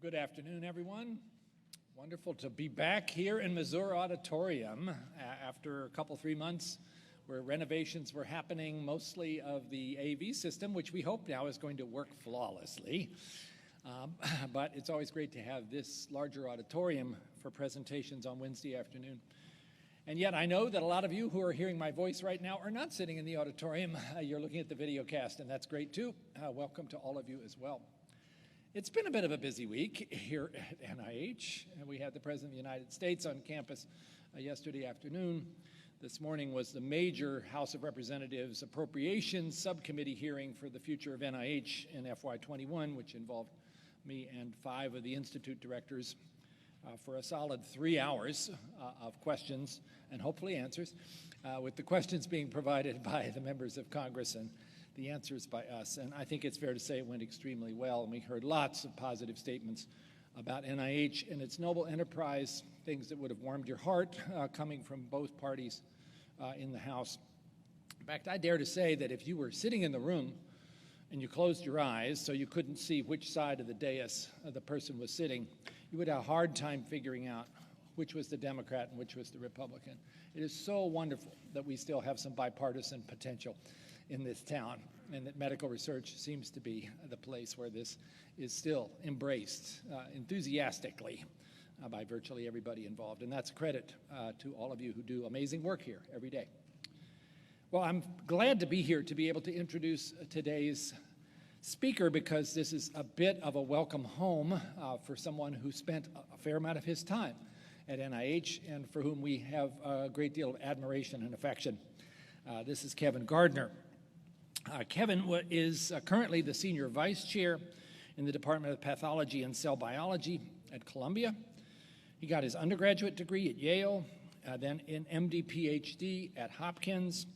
Good afternoon, everyone. Wonderful to be back here in Missouri Auditorium after a couple, 3 months where renovations were happening, mostly of the AV system, which we hope now is going to work flawlessly. But it's always great to have this larger auditorium for presentations on Wednesday afternoon. And yet I know that a lot of you who are hearing my voice right now are not sitting in the auditorium. You're looking at the video cast, and that's great too. Welcome to all of you as well. It's been a bit of a busy week here at NIH. We had the President of the United States on campus yesterday afternoon. This morning was the major House of Representatives Appropriations Subcommittee hearing for the future of NIH in FY21, which involved me and 5 of the Institute directors for a solid 3 hours of questions and hopefully answers, with the questions being provided by the members of Congress and the answers by us. And I think it's fair to say it went extremely well, and we heard lots of positive statements about NIH and its noble enterprise, things that would have warmed your heart coming from both parties in the House. In fact, I dare to say that if you were sitting in the room and you closed your eyes so you couldn't see which side of the dais the person was sitting, you would have a hard time figuring out which was the Democrat and which was the Republican. It is so wonderful that we still have some bipartisan potential in this town, and that medical research seems to be the place where this is still embraced enthusiastically by virtually everybody involved. And that's a credit to all of you who do amazing work here every day. Well, I'm glad to be here to be able to introduce today's speaker, because this is a bit of a welcome home for someone who spent a fair amount of his time at NIH and for whom we have a great deal of admiration and affection. This is Kevin Gardner. Kevin is currently the Senior Vice Chair in the Department of Pathology and Cell Biology at Columbia. He got his undergraduate degree at Yale, then an MD PhD at Hopkins,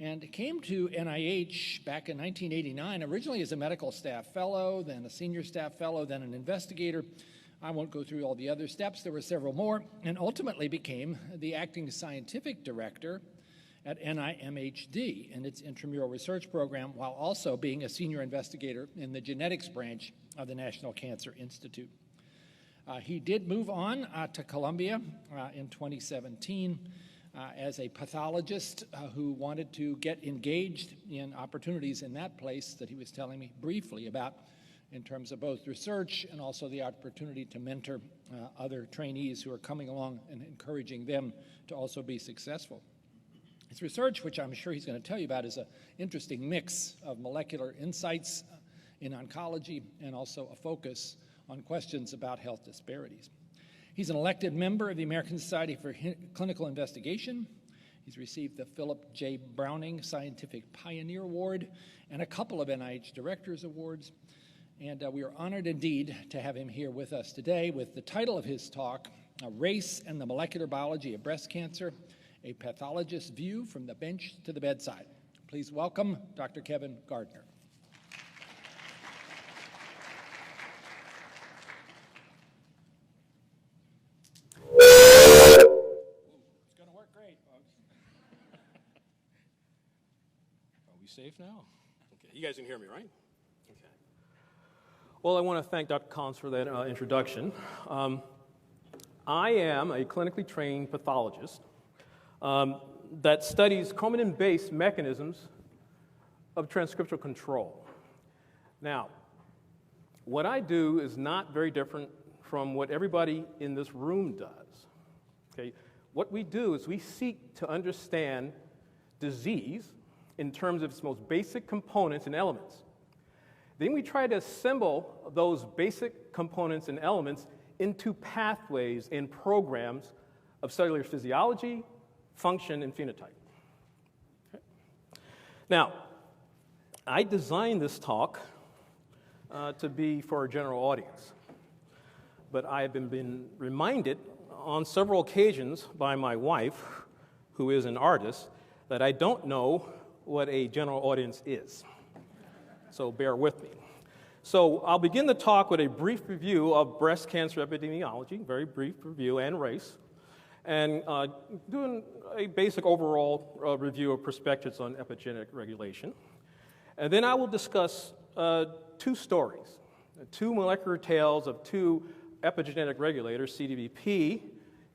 and came to NIH back in 1989, originally as a medical staff fellow, then a senior staff fellow, then an investigator. I won't go through all the other steps. There were several more, and ultimately became the acting scientific director at NIMHD in its intramural research program, while also being a senior investigator in the genetics branch of the National Cancer Institute. He did move on to Columbia in 2017 as a pathologist who wanted to get engaged in opportunities in that place that he was telling me briefly about, in terms of both research and also the opportunity to mentor other trainees who are coming along and encouraging them to also be successful. His research, which I'm sure he's going to tell you about, is an interesting mix of molecular insights in oncology and also a focus on questions about health disparities. He's an elected member of the American Society for Clinical Investigation. He's received the Philip J. Browning Scientific Pioneer Award and a couple of NIH Directors Awards. And we are honored indeed to have him here with us today with the title of his talk, Race and the Molecular Biology of Breast Cancer, a Pathologist's View from the Bench to the Bedside. Please welcome Dr. Kevin Gardner. It's going to work great, folks. Are we safe now? Okay, you guys can hear me, right? Okay. Well, I want to thank Dr. Collins for that introduction. I am a clinically trained pathologist that studies chromatin-based mechanisms of transcriptional control. Now, what I do is not very different from what everybody in this room does. Okay? What we do is we seek to understand disease in terms of its most basic components and elements. Then we try to assemble those basic components and elements into pathways and programs of cellular physiology, function, and phenotype. Okay. Now, I designed this talk to be for a general audience, but I have been reminded on several occasions by my wife, who is an artist, that I don't know what a general audience is. So bear with me. So I'll begin the talk with a brief review of breast cancer epidemiology, very brief review, and race, and doing a basic overall review of perspectives on epigenetic regulation. And then I will discuss 2 stories two molecular tails of two epigenetic regulators, CDBP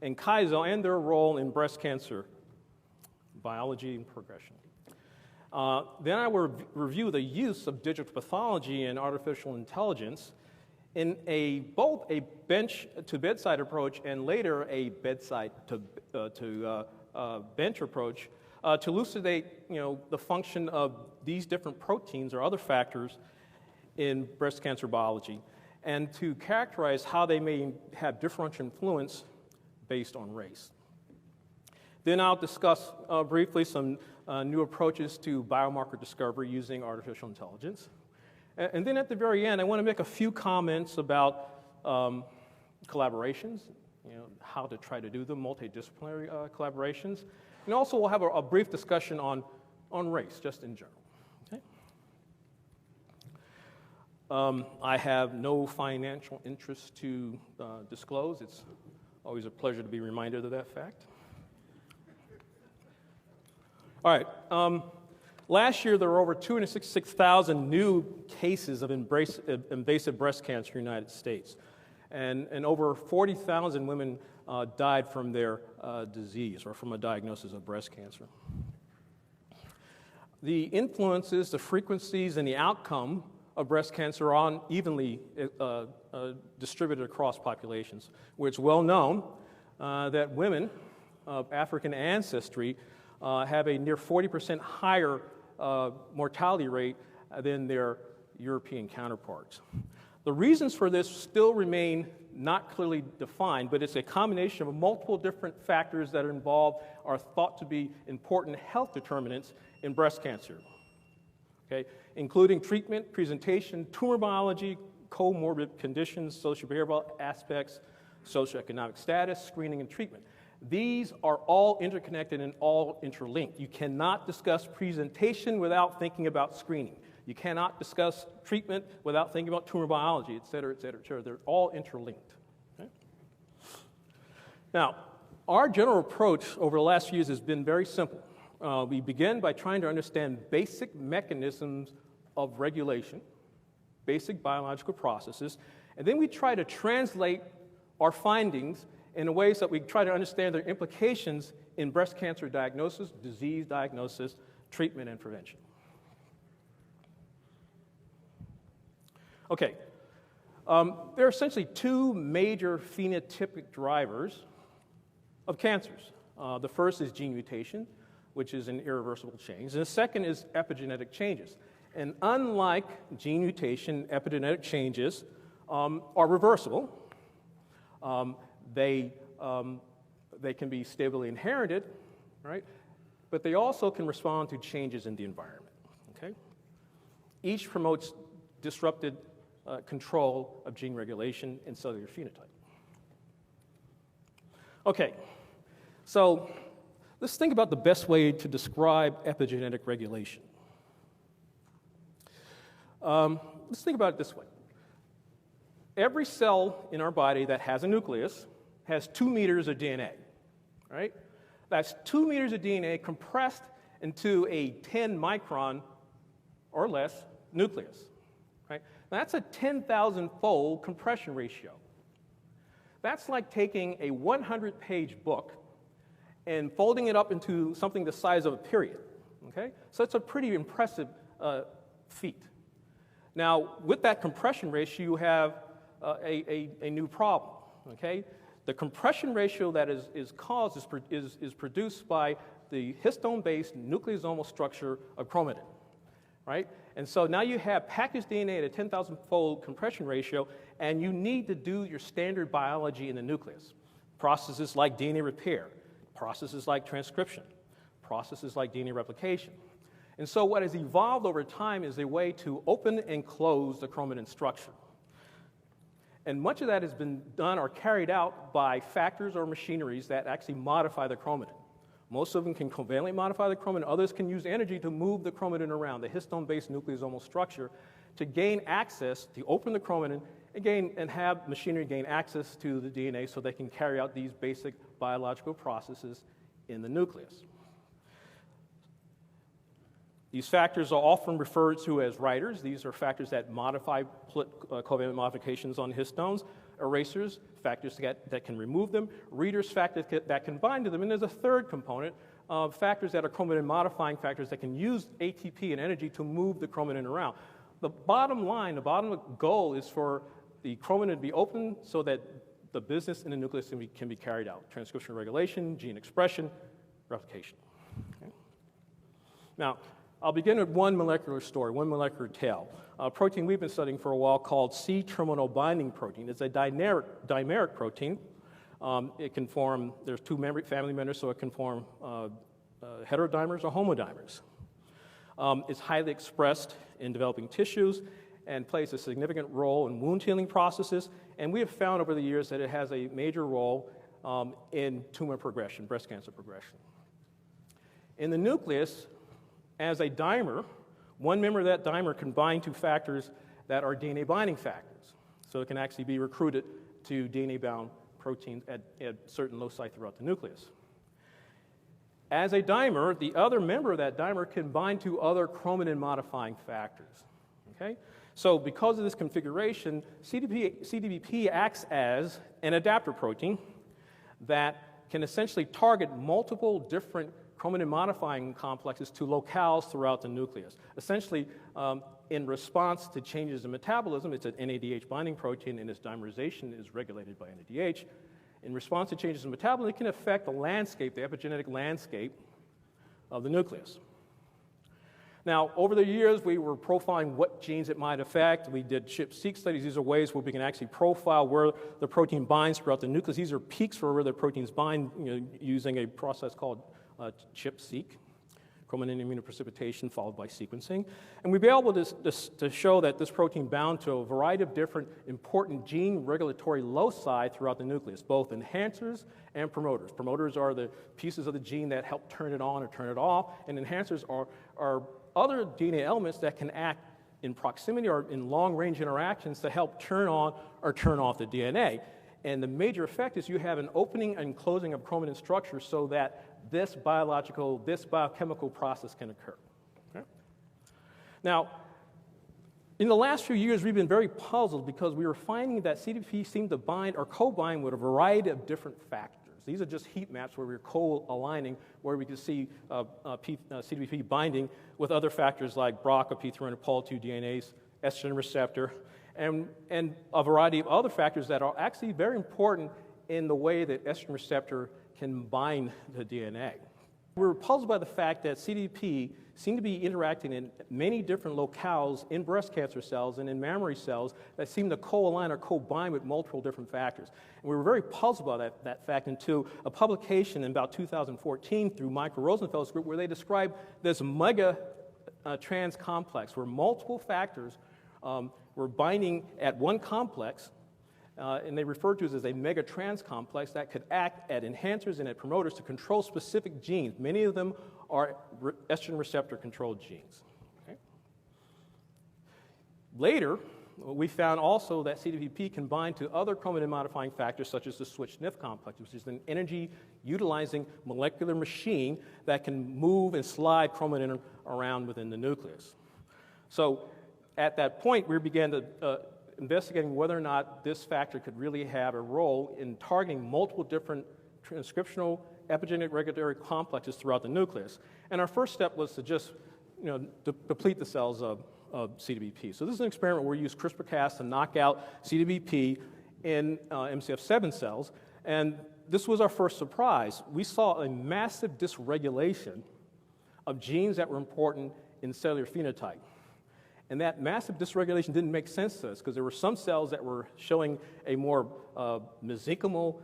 and Kaizo, and their role in breast cancer biology and progression. Then I will review the use of digital pathology and artificial intelligence in both a bench-to-bedside approach and later a bedside-to-bench approach to elucidate the function of these different proteins or other factors in breast cancer biology, and to characterize how they may have differential influence based on race. Then I'll discuss briefly some new approaches to biomarker discovery using artificial intelligence. And then at the very end, I want to make a few comments about collaborations, how to try to do them, multidisciplinary collaborations. And also we'll have a brief discussion on race, just in general. Okay? I have no financial interest to disclose. It's always a pleasure to be reminded of that fact. All right. Last year, there were over 266,000 new cases of invasive breast cancer in the United States, and over 40,000 women died from their disease or from a diagnosis of breast cancer. The influences, the frequencies, and the outcome of breast cancer are unevenly distributed across populations, where it's well known that women of African ancestry have a near 40% higher mortality rate than their European counterparts. The reasons for this still remain not clearly defined, but it's a combination of multiple different factors that are involved, are thought to be important health determinants in breast cancer, okay, including treatment, presentation, tumor biology, comorbid conditions, sociobehavioral aspects, socioeconomic status, screening, and treatment. These are all interconnected and all interlinked. You cannot discuss presentation without thinking about screening. You cannot discuss treatment without thinking about tumor biology, et cetera, et cetera, et cetera. They're all interlinked. Okay? Now, our general approach over the last few years has been very simple. We begin by trying to understand basic mechanisms of regulation, basic biological processes, and then we try to translate our findings in ways that we try to understand their implications in breast cancer diagnosis, disease diagnosis, treatment, and prevention. Okay, there are essentially two major phenotypic drivers of cancers. The first is gene mutation, which is an irreversible change, and the second is epigenetic changes. And unlike gene mutation, epigenetic changes are reversible. They can be stably inherited, right? But they also can respond to changes in the environment, okay? Each promotes disrupted control of gene regulation and cellular phenotype. Okay, so let's think about the best way to describe epigenetic regulation. Let's think about it this way. Every cell in our body that has a nucleus has 2 meters of DNA, right? That's 2 meters of DNA compressed into a 10 micron or less nucleus, right? That's a 10,000-fold compression ratio. That's like taking a 100-page book and folding it up into something the size of a period, okay? So it's a pretty impressive feat. Now, with that compression ratio, you have a new problem, okay? The compression ratio that is caused is produced by the histone-based nucleosomal structure of chromatin, right? And so now you have packaged DNA at a 10,000-fold compression ratio, and you need to do your standard biology in the nucleus. Processes like DNA repair, processes like transcription, processes like DNA replication. And so what has evolved over time is a way to open and close the chromatin structure. And much of that has been done or carried out by factors or machineries that actually modify the chromatin. Most of them can covalently modify the chromatin. Others can use energy to move the chromatin around, the histone-based nucleosomal structure, to gain access, to open the chromatin, and have machinery gain access to the DNA so they can carry out these basic biological processes in the nucleus. These factors are often referred to as writers. These are factors that modify covalent modifications on histones. Erasers, factors that can remove them. Readers, factors that can bind to them. And there's a third component of factors that are chromatin modifying factors that can use ATP and energy to move the chromatin around. The bottom line, the bottom goal is for the chromatin to be open so that the business in the nucleus can be carried out. Transcriptional regulation, gene expression, replication. Okay. Now, I'll begin with one molecular story, one molecular tale. A protein we've been studying for a while called C-terminal binding protein. It's a dimeric protein. It can form, there's two family members, so it can form heterodimers or homodimers. It's highly expressed in developing tissues and plays a significant role in wound healing processes. And we have found over the years that it has a major role in tumor progression, breast cancer progression. In the nucleus, as a dimer, one member of that dimer can bind to factors that are DNA binding factors. So it can actually be recruited to DNA-bound proteins at certain loci throughout the nucleus. As a dimer, the other member of that dimer can bind to other chromatin-modifying factors. Okay? So because of this configuration, CDBP acts as an adapter protein that can essentially target multiple different chromatin-modifying complexes to locales throughout the nucleus. Essentially, in response to changes in metabolism, it's an NADH binding protein, and its dimerization is regulated by NADH. In response to changes in metabolism, it can affect the landscape, the epigenetic landscape of the nucleus. Now, over the years, we were profiling what genes it might affect. We did ChIP-seq studies. These are ways where we can actually profile where the protein binds throughout the nucleus. These are peaks for where the proteins bind, using a process called ChIP-seq, chromatin immunoprecipitation followed by sequencing. And we'd be able to show that this protein bound to a variety of different important gene regulatory loci throughout the nucleus, both enhancers and promoters. Promoters are the pieces of the gene that help turn it on or turn it off, and enhancers are other DNA elements that can act in proximity or in long-range interactions to help turn on or turn off the DNA. And the major effect is you have an opening and closing of chromatin structure so that this biochemical process can occur. Okay? Now, in the last few years, we've been very puzzled because we were finding that CDP seemed to bind or co-bind with a variety of different factors. These are just heat maps where we're co-aligning, where we can see CDP binding with other factors like BRCA, P3 and Pol2 DNase, estrogen receptor, and a variety of other factors that are actually very important in the way that estrogen receptor can bind the DNA. We were puzzled by the fact that CDP seemed to be interacting in many different locales in breast cancer cells and in mammary cells that seem to co-align or co-bind with multiple different factors. And we were very puzzled by that fact until a publication in about 2014 through Michael Rosenfeld's group where they described this mega trans complex where multiple factors were binding at one complex, and they refer to it as a megatrans complex that could act at enhancers and at promoters to control specific genes. Many of them are estrogen receptor controlled genes. Okay? Later, we found also that CDPP can bind to other chromatin modifying factors such as the switch-NIF complex, which is an energy utilizing molecular machine that can move and slide chromatin around within the nucleus. So at that point, we began to investigating whether or not this factor could really have a role in targeting multiple different transcriptional epigenetic regulatory complexes throughout the nucleus. And our first step was to just deplete the cells of CDBP. So this is an experiment where we use CRISPR-Cas to knock out CDBP in MCF7 cells. And this was our first surprise. We saw a massive dysregulation of genes that were important in cellular phenotype. And that massive dysregulation didn't make sense to us because there were some cells that were showing a more mesenchymal,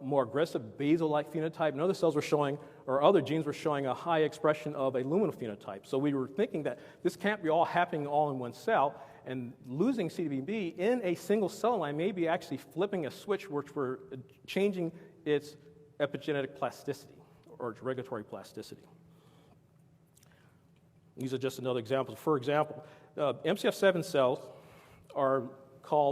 more aggressive basal-like phenotype, and other cells were showing, or other genes were showing a high expression of a luminal phenotype. So we were thinking that this can't be all happening all in one cell, and losing CDBP in a single cell line may be actually flipping a switch which we're changing its epigenetic plasticity, or its regulatory plasticity. These are just another example. For example, MCF7 cells are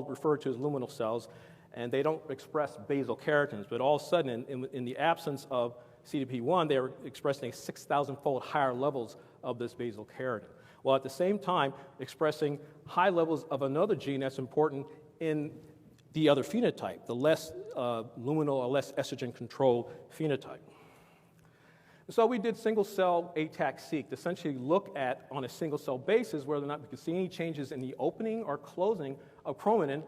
referred to as luminal cells, and they don't express basal keratins, but all of a sudden, in the absence of CDP1, they are expressing 6,000-fold higher levels of this basal keratin, while at the same time expressing high levels of another gene that's important in the other phenotype, the less luminal or less estrogen-controlled phenotype. So we did single-cell ATAC-seq to essentially look at, on a single-cell basis, whether or not we could see any changes in the opening or closing of chromatin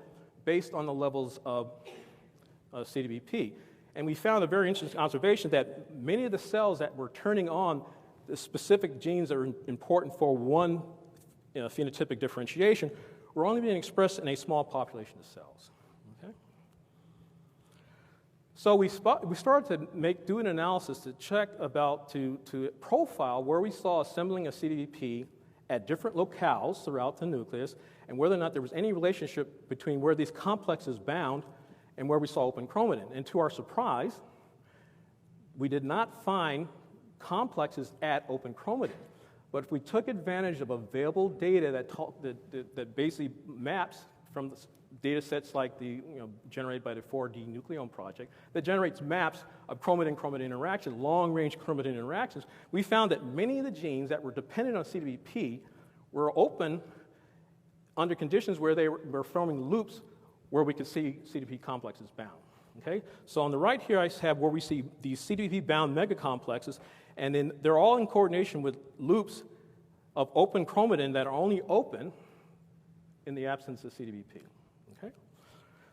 based on the levels of CDBP. And we found a very interesting observation that many of the cells that were turning on the specific genes that are important for one phenotypic differentiation were only being expressed in a small population of cells. Okay? So we started to do an analysis to check to profile where we saw assembling of CDBP at different locales throughout the nucleus, and whether or not there was any relationship between where these complexes bound and where we saw open chromatin. And to our surprise, we did not find complexes at open chromatin. But if we took advantage of available data that basically maps from the data sets like generated by the 4D Nucleome project, that generates maps of chromatin-chromatin interactions, long-range chromatin interactions, we found that many of the genes that were dependent on CDBP were open under conditions where they were forming loops where we could see CDBP complexes bound. Okay? So on the right here, I have where we see these CDBP-bound megacomplexes, and then they're all in coordination with loops of open chromatin that are only open in the absence of CDBP. Okay?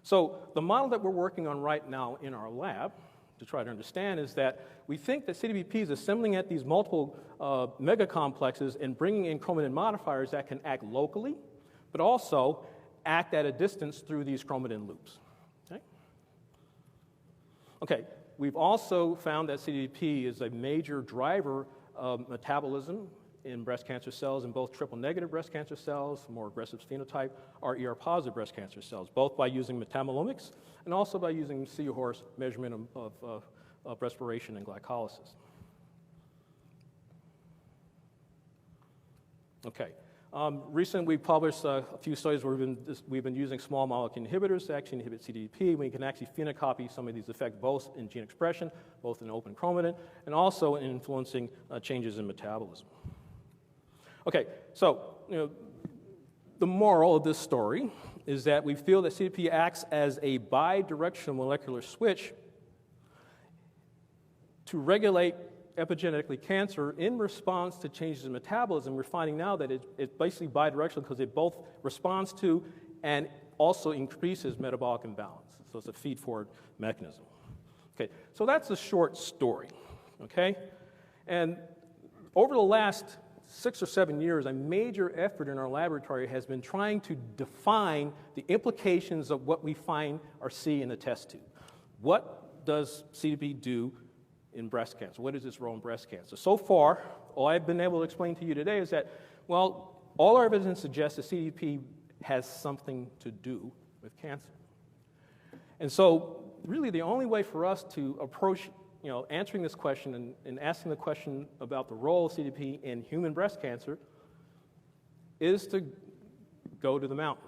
So the model that we're working on right now in our lab to try to understand is that we think that CDBP is assembling at these multiple megacomplexes and bringing in chromatin modifiers that can act locally, but also act at a distance through these chromatin loops. Okay, we've also found that CDBP is a major driver of metabolism in breast cancer cells, in both triple-negative breast cancer cells, more aggressive phenotype, or ER-positive breast cancer cells, both by using metabolomics and also by using Seahorse measurement of respiration and glycolysis. Okay. Recently, we published a few studies where we've been using small molecule inhibitors to actually inhibit CDBP. We can actually phenocopy some of these effects both in gene expression, both in open chromatin, and also in influencing changes in metabolism. Okay, so the moral of this story is that we feel that CDBP acts as a bidirectional molecular switch to regulate epigenetically cancer in response to changes in metabolism. We're finding now that it's basically bidirectional because it both responds to and also increases metabolic imbalance. So it's a feed-forward mechanism. Okay, so that's a short story, okay? And over the last 6 or 7 years, a major effort in our laboratory has been trying to define the implications of what we find or see in the test tube. What does CDBP do in breast cancer? What is its role in breast cancer? So far, all I've been able to explain to you today is that, well, all our evidence suggests that CDBP has something to do with cancer. And so really the only way for us to approach answering this question and asking the question about the role of CDBP in human breast cancer is to go to the mountain,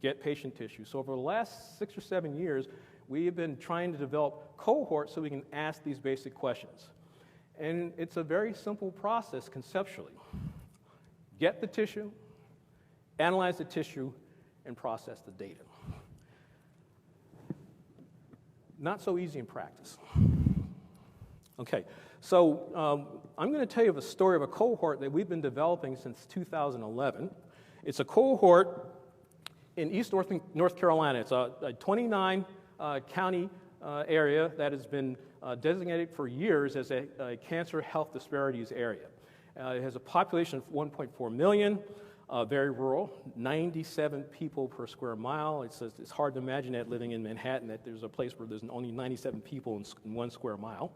get patient tissue. So over the last 6 or 7 years, we have been trying to develop cohorts so we can ask these basic questions. And it's a very simple process conceptually. Get the tissue, analyze the tissue, and process the data. Not so easy in practice. Okay, so I'm going to tell you the story of a cohort that we've been developing since 2011. It's a cohort in East North Carolina. It's a 29 county area that has been designated for years as a cancer health disparities area. It has a population of 1.4 million, very rural, 97 people per square mile. It's hard to imagine that living in Manhattan, that there's a place where there's only 97 people in 1 square mile.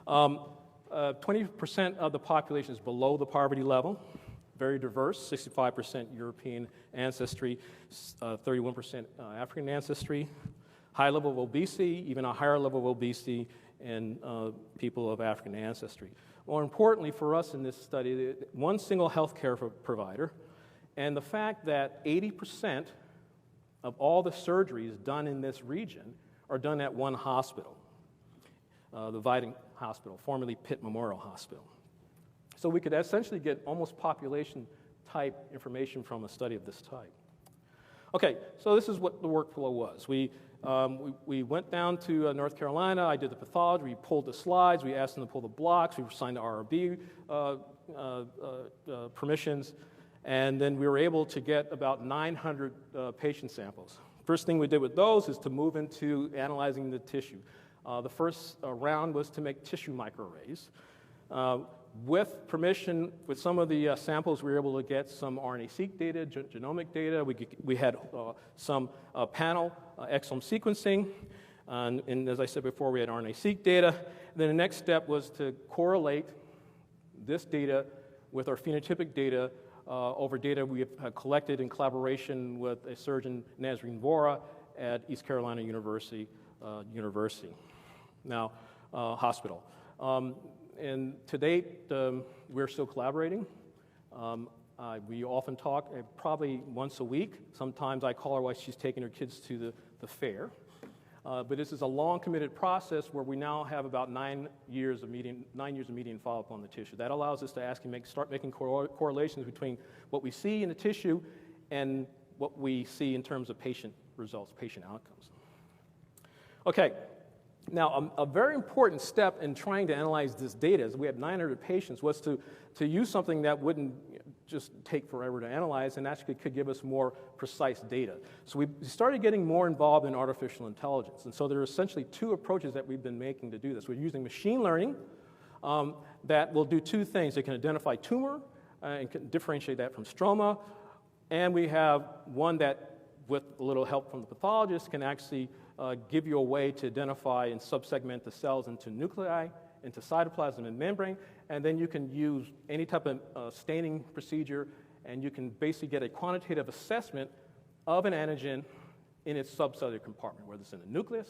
20% of the population is below the poverty level. Very diverse, 65% European ancestry, 31% African ancestry. High level of obesity, even a higher level of obesity in people of African ancestry. More importantly for us in this study, one single healthcare provider, and the fact that 80% of all the surgeries done in this region are done at one hospital, the Viding Hospital, formerly Pitt Memorial Hospital. So we could essentially get almost population-type information from a study of this type. Okay, so this is what the workflow was. We went down to North Carolina. I did the pathology. We pulled the slides. We asked them to pull the blocks. We signed the RRB permissions. And then we were able to get about 900 patient samples. First thing we did with those is to move into analyzing the tissue. The first round was to make tissue microarrays. With permission, with some of the samples, we were able to get some RNA-seq data, genomic data. We had some panel exome sequencing. And as I said before, we had RNA-seq data. And then the next step was to correlate this data with our phenotypic data over data we have collected in collaboration with a surgeon, Nazreen Vora, at East Carolina University Hospital. And to date, we're still collaborating. We often talk probably once a week. Sometimes I call her while she's taking her kids to the fair. But this is a long committed process where we now have about 9 years of median follow-up on the tissue. That allows us to start making correlations between what we see in the tissue and what we see in terms of patient results, patient outcomes. Okay. Now, a very important step in trying to analyze this data, as we had 900 patients, was to use something that wouldn't just take forever to analyze and actually could give us more precise data. So we started getting more involved in artificial intelligence. And so there are essentially two approaches that we've been making to do this. We're using machine learning that will do two things. It can identify tumor and can differentiate that from stroma. And we have one that, with a little help from the pathologist, can actually give you a way to identify and subsegment the cells into nuclei, into cytoplasm and membrane, and then you can use any type of staining procedure, and you can basically get a quantitative assessment of an antigen in its subcellular compartment, whether it's in the nucleus,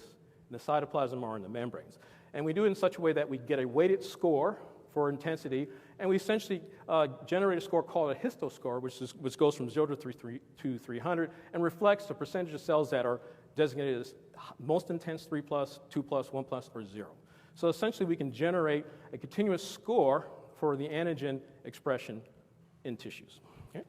in the cytoplasm, or in the membranes. And we do it in such a way that we get a weighted score for intensity, and we essentially generate a score called a histoscore, which goes from 0 to 300, and reflects the percentage of cells that are designated as most intense 3+, 2+, 1+, or 0. So essentially, we can generate a continuous score for the antigen expression in tissues. Okay?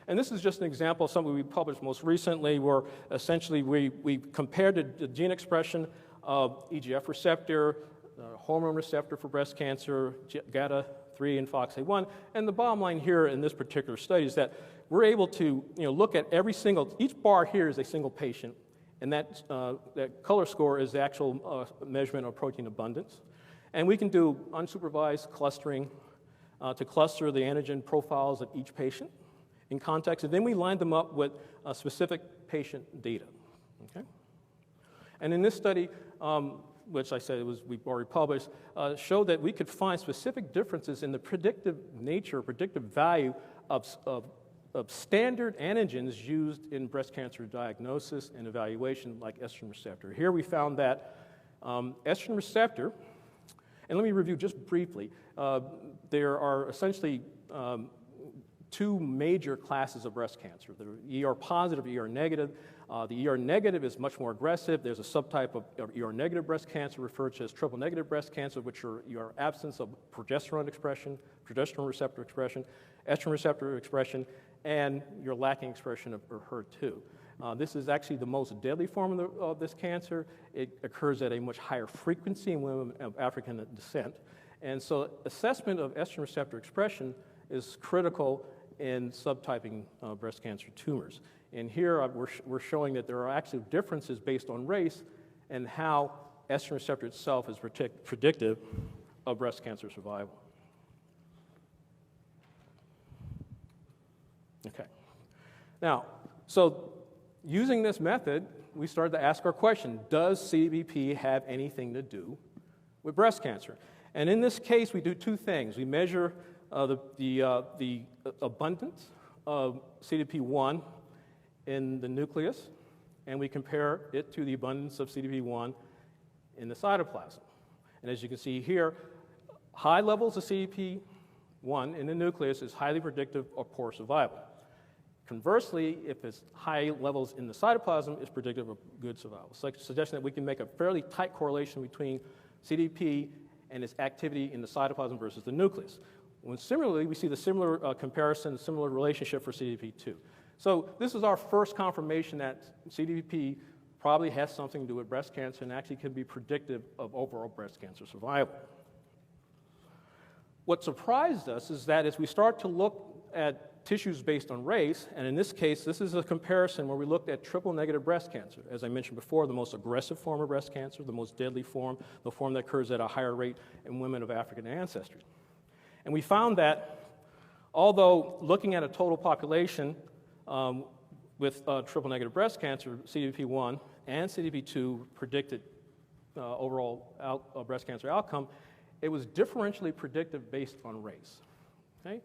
And this is just an example of something we published most recently, where essentially we compared the gene expression of EGF receptor, hormone receptor for breast cancer, GATA3 and FOXA1. And the bottom line here in this particular study is that we're able to look at each bar here is a single patient, and that color score is the actual measurement of protein abundance. And we can do unsupervised clustering to cluster the antigen profiles of each patient in context, and then we line them up with specific patient data. Okay? And in this study, which I said we've already published, showed that we could find specific differences in the predictive nature, predictive value of standard antigens used in breast cancer diagnosis and evaluation, like estrogen receptor. Here we found that estrogen receptor, and let me review just briefly, there are essentially two major classes of breast cancer. The ER positive, ER negative. The ER negative is much more aggressive. There's a subtype of ER negative breast cancer referred to as triple negative breast cancer, which are your absence of progesterone expression, progesterone receptor expression, estrogen receptor expression, and your lacking expression of HER2. This is actually the most deadly form of this cancer. It occurs at a much higher frequency in women of African descent. And so assessment of estrogen receptor expression is critical in subtyping breast cancer tumors. And here we're showing that there are actually differences based on race and how estrogen receptor itself is predictive of breast cancer survival. Okay. Now, so using this method, we started to ask our question, does CBP have anything to do with breast cancer? And in this case, we do two things. We measure the abundance of CDP1 in the nucleus, and we compare it to the abundance of CDP1 in the cytoplasm. And as you can see here, high levels of CDP1 in the nucleus is highly predictive of poor survival. Conversely, if it's high levels in the cytoplasm, it's predictive of good survival. So suggesting that we can make a fairly tight correlation between CDP and its activity in the cytoplasm versus the nucleus. When similarly, we see the similar comparison, similar relationship for CDP2. So this is our first confirmation that CDP probably has something to do with breast cancer and actually can be predictive of overall breast cancer survival. What surprised us is that as we start to look at tissues based on race, and in this case, this is a comparison where we looked at triple-negative breast cancer. As I mentioned before, the most aggressive form of breast cancer, the most deadly form, the form that occurs at a higher rate in women of African ancestry. And we found that although looking at a total population with triple-negative breast cancer, CDP1 and CDP2 predicted overall breast cancer outcome, it was differentially predictive based on race. Okay?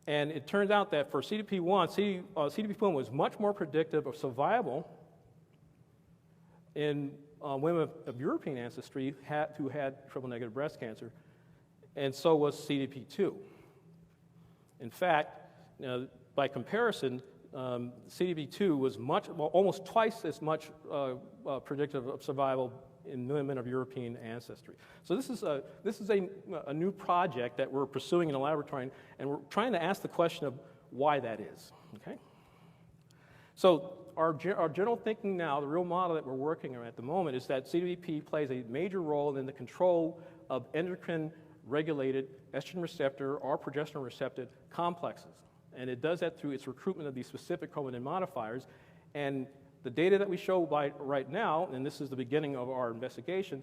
And it turned out that for CDP1, CDP1 was much more predictive of survival in women of European ancestry who had triple-negative breast cancer, and so was CDP2. In fact, by comparison, CDP2 was almost twice as much predictive of survival in women of European ancestry. So this is a new project that we're pursuing in the laboratory, and we're trying to ask the question of why that is. Okay. So our general thinking now, the real model that we're working on at the moment, is that CDP plays a major role in the control of endocrine-regulated estrogen receptor or progesterone receptor complexes, and it does that through its recruitment of these specific chromatin modifiers. And the data that we show right now, and this is the beginning of our investigation,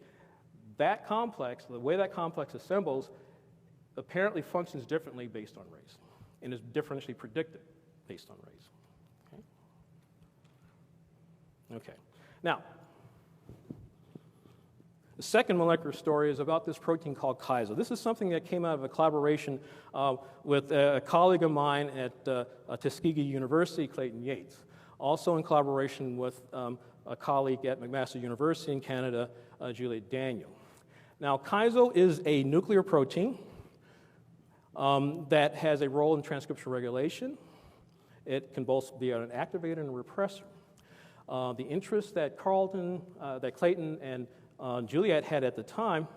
that complex, the way that complex assembles, apparently functions differently based on race and is differentially predicted based on race. Okay. Now, the second molecular story is about this protein called Kaizo. This is something that came out of a collaboration with a colleague of mine at Tuskegee University, Clayton Yates. Also in collaboration with a colleague at McMaster University in Canada, Juliet Daniel. Now, Kaizo is a nuclear protein that has a role in transcriptional regulation. It can both be an activator and a repressor. The interest that Clayton and Juliet had at the time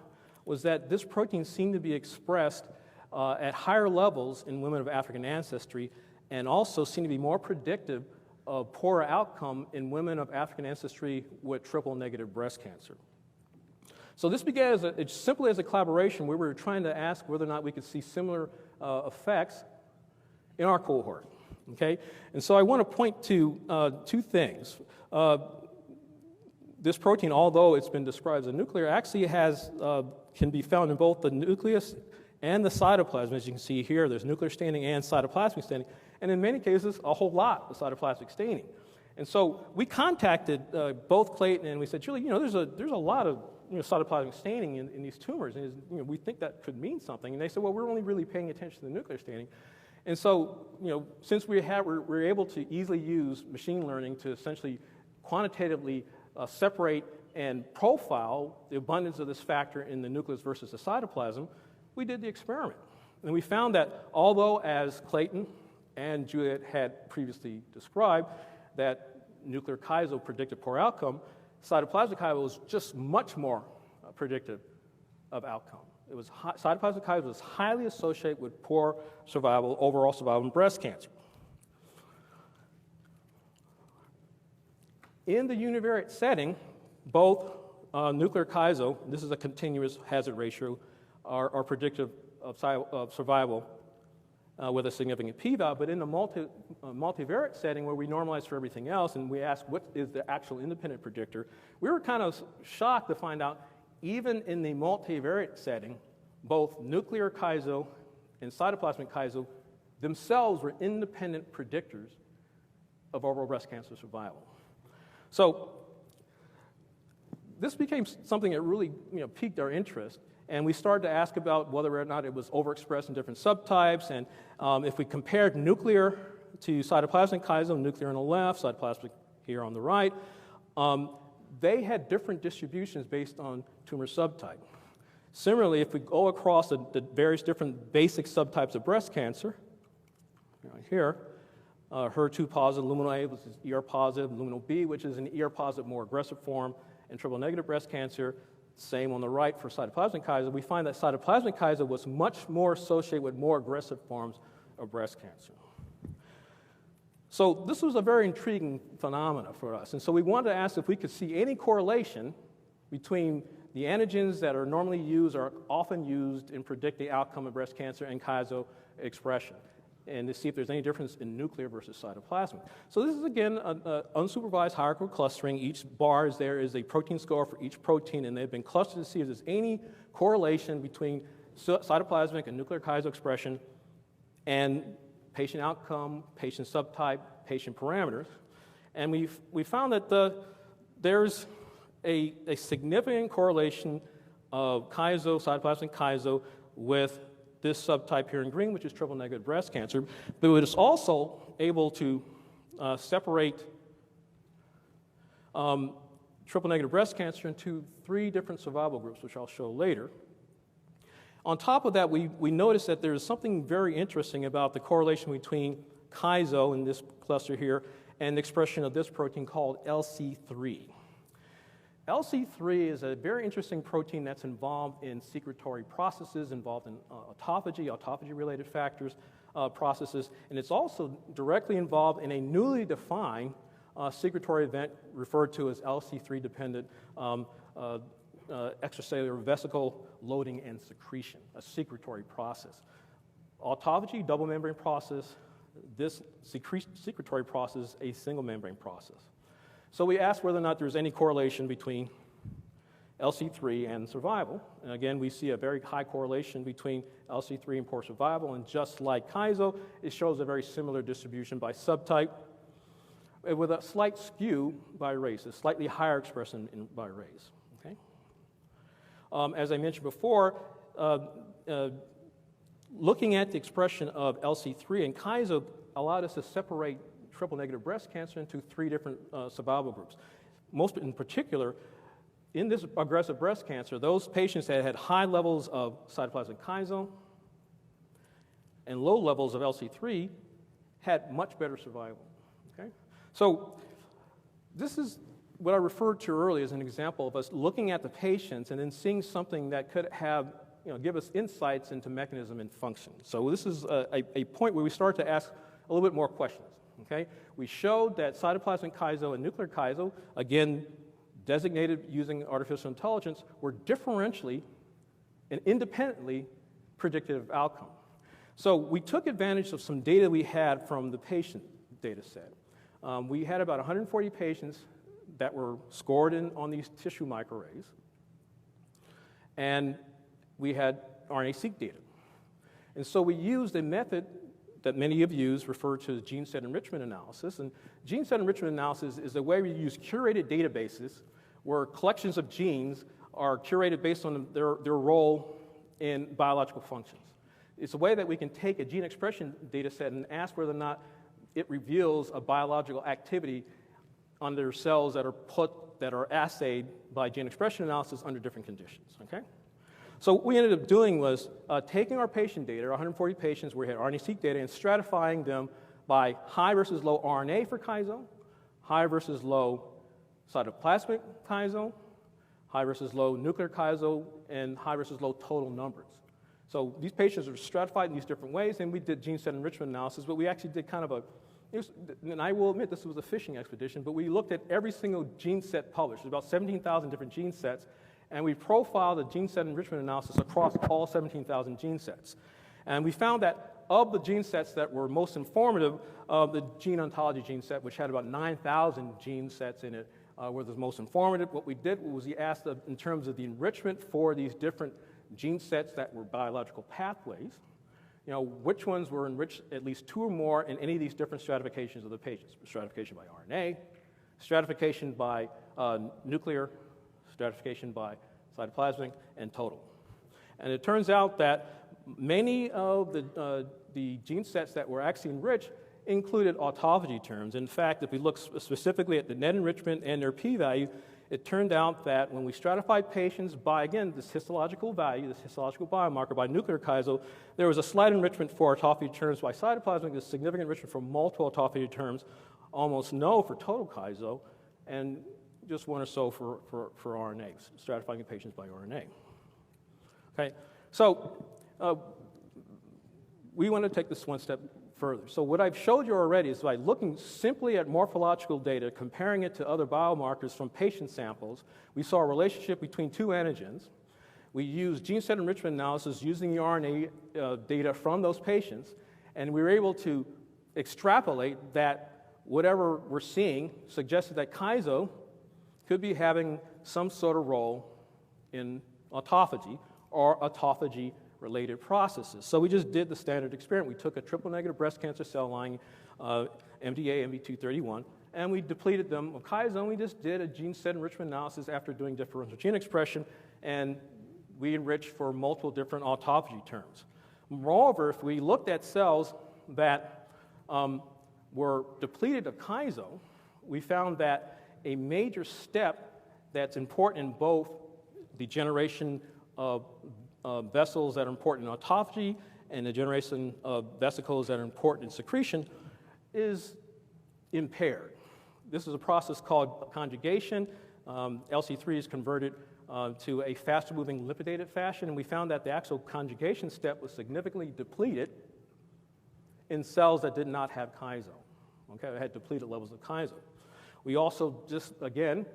was that this protein seemed to be expressed at higher levels in women of African ancestry, and also seemed to be more predictive of poorer outcome in women of African ancestry with triple-negative breast cancer. So this began as simply as a collaboration where we were trying to ask whether or not we could see similar effects in our cohort. Okay? And so I want to point to two things. This protein, although it's been described as a nuclear, actually can be found in both the nucleus and the cytoplasm. As you can see here, there's nuclear staining and cytoplasmic staining, and in many cases, a whole lot of cytoplasmic staining. And so we contacted both Clayton and we said, Julie, there's a lot of cytoplasmic staining in these tumors, and we think that could mean something. And they said, well, we're only really paying attention to the nuclear staining. And so, since we're able to easily use machine learning to essentially quantitatively separate and profile the abundance of this factor in the nucleus versus the cytoplasm, we did the experiment. And we found that although, as Clayton and Juliet had previously described, that nuclear Kaizo predicted poor outcome, cytoplasmic Kaizo was just much more predictive of outcome. Cytoplasmic Kaizo was highly associated with poor survival, overall survival in breast cancer. In the univariate setting, both nuclear Kaizo, this is a continuous hazard ratio, are predictive of survival with a significant p-value, but in the multivariate setting where we normalize for everything else and we ask what is the actual independent predictor, we were kind of shocked to find out even in the multivariate setting, both nuclear Kaizo and cytoplasmic Kaizo themselves were independent predictors of overall breast cancer survival. So this became something that really piqued our interest, and we started to ask about whether or not it was overexpressed in different subtypes, and if we compared nuclear to cytoplasmic Kaizo, nuclear on the left, cytoplasmic here on the right, they had different distributions based on tumor subtype. Similarly, if we go across the various different basic subtypes of breast cancer, right here, HER2 positive, luminal A, which is ER positive, luminal B, which is an ER positive, more aggressive form, and triple negative breast cancer, same on the right for cytoplasmic KYSO, we find that cytoplasmic KYSO was much more associated with more aggressive forms of breast cancer. So this was a very intriguing phenomena for us. And so we wanted to ask if we could see any correlation between the antigens that are normally used or often used in predicting outcome of breast cancer and KYSO expression, and to see if there's any difference in nuclear versus cytoplasmic. So this is, again, unsupervised hierarchical clustering. Each bar there is a protein score for each protein, and they've been clustered to see if there's any correlation between cytoplasmic and nuclear KYSO expression and patient outcome, patient subtype, patient parameters. And we found that there's a significant correlation of KYSO, cytoplasmic KYSO, with this subtype here in green, which is triple-negative breast cancer, but it is also able to separate triple-negative breast cancer into 3 different survival groups, which I'll show later. On top of that, we noticed that there's something very interesting about the correlation between KYSO in this cluster here and the expression of this protein called LC3. LC3 is a very interesting protein that's involved in secretory processes, involved in autophagy-related factors, processes, and it's also directly involved in a newly defined secretory event referred to as LC3-dependent extracellular vesicle loading and secretion, a secretory process. Autophagy, double membrane process, this secretory process, a single membrane process. So we asked whether or not there's any correlation between LC3 and survival. And again, we see a very high correlation between LC3 and poor survival, and just like KYSO, it shows a very similar distribution by subtype with a slight skew by race, a slightly higher expression by race. Okay? As I mentioned before, looking at the expression of LC3 and KYSO allowed us to separate triple-negative breast cancer into 3 different survival groups. Most in particular, in this aggressive breast cancer, those patients that had high levels of cytoplasmic KYSO and low levels of LC3 had much better survival. Okay? So this is what I referred to earlier as an example of us looking at the patients and then seeing something that could have, give us insights into mechanism and function. So this is a point where we start to ask a little bit more questions. Okay? We showed that cytoplasmic KYSO and nuclear KYSO, again, designated using artificial intelligence, were differentially and independently predictive of outcome. So we took advantage of some data we had from the patient data set. We had about 140 patients that were scored on these tissue microarrays, and we had RNA-seq data. And so we used a method that many have used, referred to as gene set enrichment analysis. And gene set enrichment analysis is a way we use curated databases where collections of genes are curated based on their role in biological functions. It's a way that we can take a gene expression data set and ask whether or not it reveals a biological activity under cells that are assayed by gene expression analysis under different conditions. Okay? So what we ended up doing was taking our patient data, 140 patients where we had RNA-seq data, and stratifying them by high versus low RNA for KYSO, high versus low cytoplasmic KYSO, high versus low nuclear KYSO, and high versus low total numbers. So these patients are stratified in these different ways, and we did gene set enrichment analysis, but we actually did kind of and I will admit this was a fishing expedition, but we looked at every single gene set published. There's about 17,000 different gene sets, and we profiled the gene set enrichment analysis across all 17,000 gene sets. And we found that of the gene sets that were most informative, the gene ontology gene set, which had about 9,000 gene sets in it, were the most informative. What we did was we asked in terms of the enrichment for these different gene sets that were biological pathways, which ones were enriched at least 2 or more in any of these different stratifications of the patients. Stratification by RNA, stratification by nuclear, stratification by cytoplasmic, and total. And it turns out that many of the gene sets that were actually enriched included autophagy terms. In fact, if we look specifically at the net enrichment and their p-value, it turned out that when we stratified patients by, again, this histological value, this histological biomarker by nuclear KYSO, there was a slight enrichment for autophagy terms by cytoplasmic, a significant enrichment for multiple autophagy terms, almost no for total KYSO, and just one or so for RNA, stratifying the patients by RNA. Okay, so we want to take this one step further. So what I've showed you already is by looking simply at morphological data, comparing it to other biomarkers from patient samples, we saw a relationship between two antigens. We used gene set enrichment analysis using the RNA data from those patients, and we were able to extrapolate that whatever we're seeing suggested that Kaizo could be having some sort of role in autophagy or autophagy-related processes. So we just did the standard experiment. We took a triple-negative breast cancer cell line, MDA, MB231, and we depleted them of Kaizo, and we just did a gene set enrichment analysis after doing differential gene expression, and we enriched for multiple different autophagy terms. Moreover, if we looked at cells that were depleted of Kaizo, we found that a major step that's important in both the generation of vessels that are important in autophagy and the generation of vesicles that are important in secretion is impaired. This is a process called conjugation. LC3 is converted to a faster-moving lipidated fashion, and we found that the actual conjugation step was significantly depleted in cells that did not have Kaizo. Okay, they had depleted levels of Kaizo. We also just, again,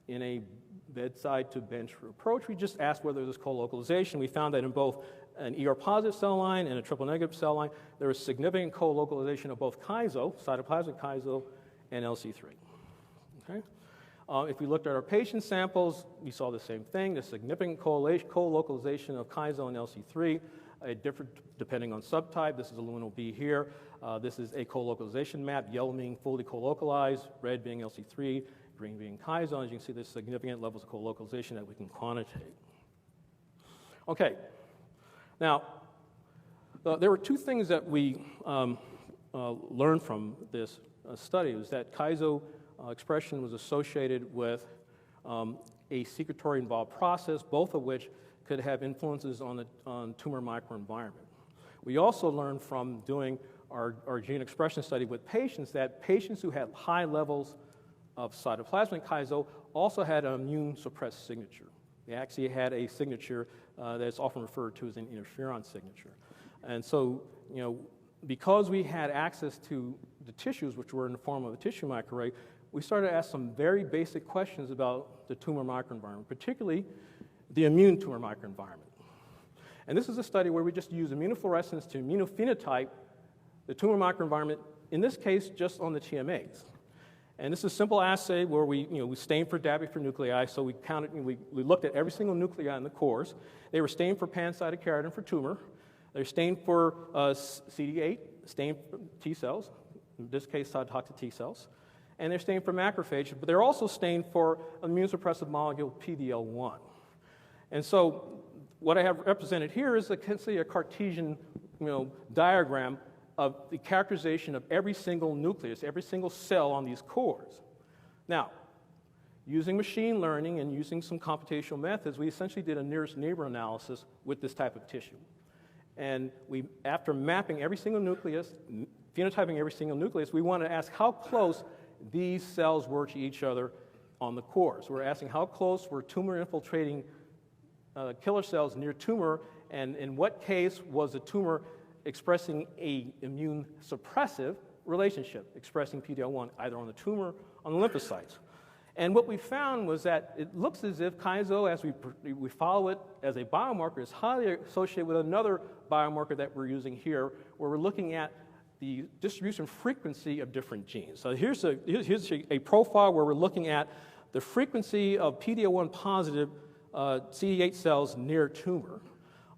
in a bedside to bench approach, we just asked whether there's co-localization. We found that in both an ER-positive cell line and a triple-negative cell line, there was significant co-localization of both Kaizo, cytoplasmic Kaizo, and LC3. Okay? If we looked at our patient samples, we saw the same thing, the significant co-localization of Kaizo and LC3, different depending on subtype. This is a luminal B here. This is a co-localization map, yellow being fully co-localized, red being LC3, green being Kaizo. As you can see, there's significant levels of co-localization that we can quantitate. Okay, now, there were two things that we learned from this study, was that Kaizo expression was associated with a secretory-involved process, both of which could have influences on tumor microenvironment. We also learned from doing our gene expression study with patients that patients who had high levels of cytoplasmic Kaizo also had an immune-suppressed signature. They actually had a signature that's often referred to as an interferon signature. And so, you know, because we had access to the tissues, which were in the form of a tissue microarray, we started to ask some very basic questions about the tumor microenvironment, particularly the immune tumor microenvironment. And this is a study where we just use immunofluorescence to immunophenotype the tumor microenvironment, in this case, just on the TMAs. And this is a simple assay where we stained for DAPI for nuclei, so we counted, we looked at every single nuclei in the cores. They were stained for pancytokeratin for tumor. They're stained for CD8, stained for T cells, in this case, cytotoxic T cells. And they're stained for macrophages, but they're also stained for immune-suppressive molecule PDL1. And so what I have represented here is essentially a Cartesian diagram of the characterization of every single nucleus, every single cell on these cores. Now, using machine learning and using some computational methods, we essentially did a nearest neighbor analysis with this type of tissue. And after mapping every single nucleus, phenotyping every single nucleus, we wanted to ask how close these cells were to each other on the cores. We're asking how close were tumor-infiltrating killer cells near tumor, and in what case was the tumor expressing a immune suppressive relationship, expressing PD-L1 either on the tumor or on the lymphocytes. And what we found was that it looks as if Kaizo, as we follow it as a biomarker, is highly associated with another biomarker that we're using here, where we're looking at the distribution frequency of different genes. So here's a profile where we're looking at the frequency of PD-L1 positive CD8 cells near tumor.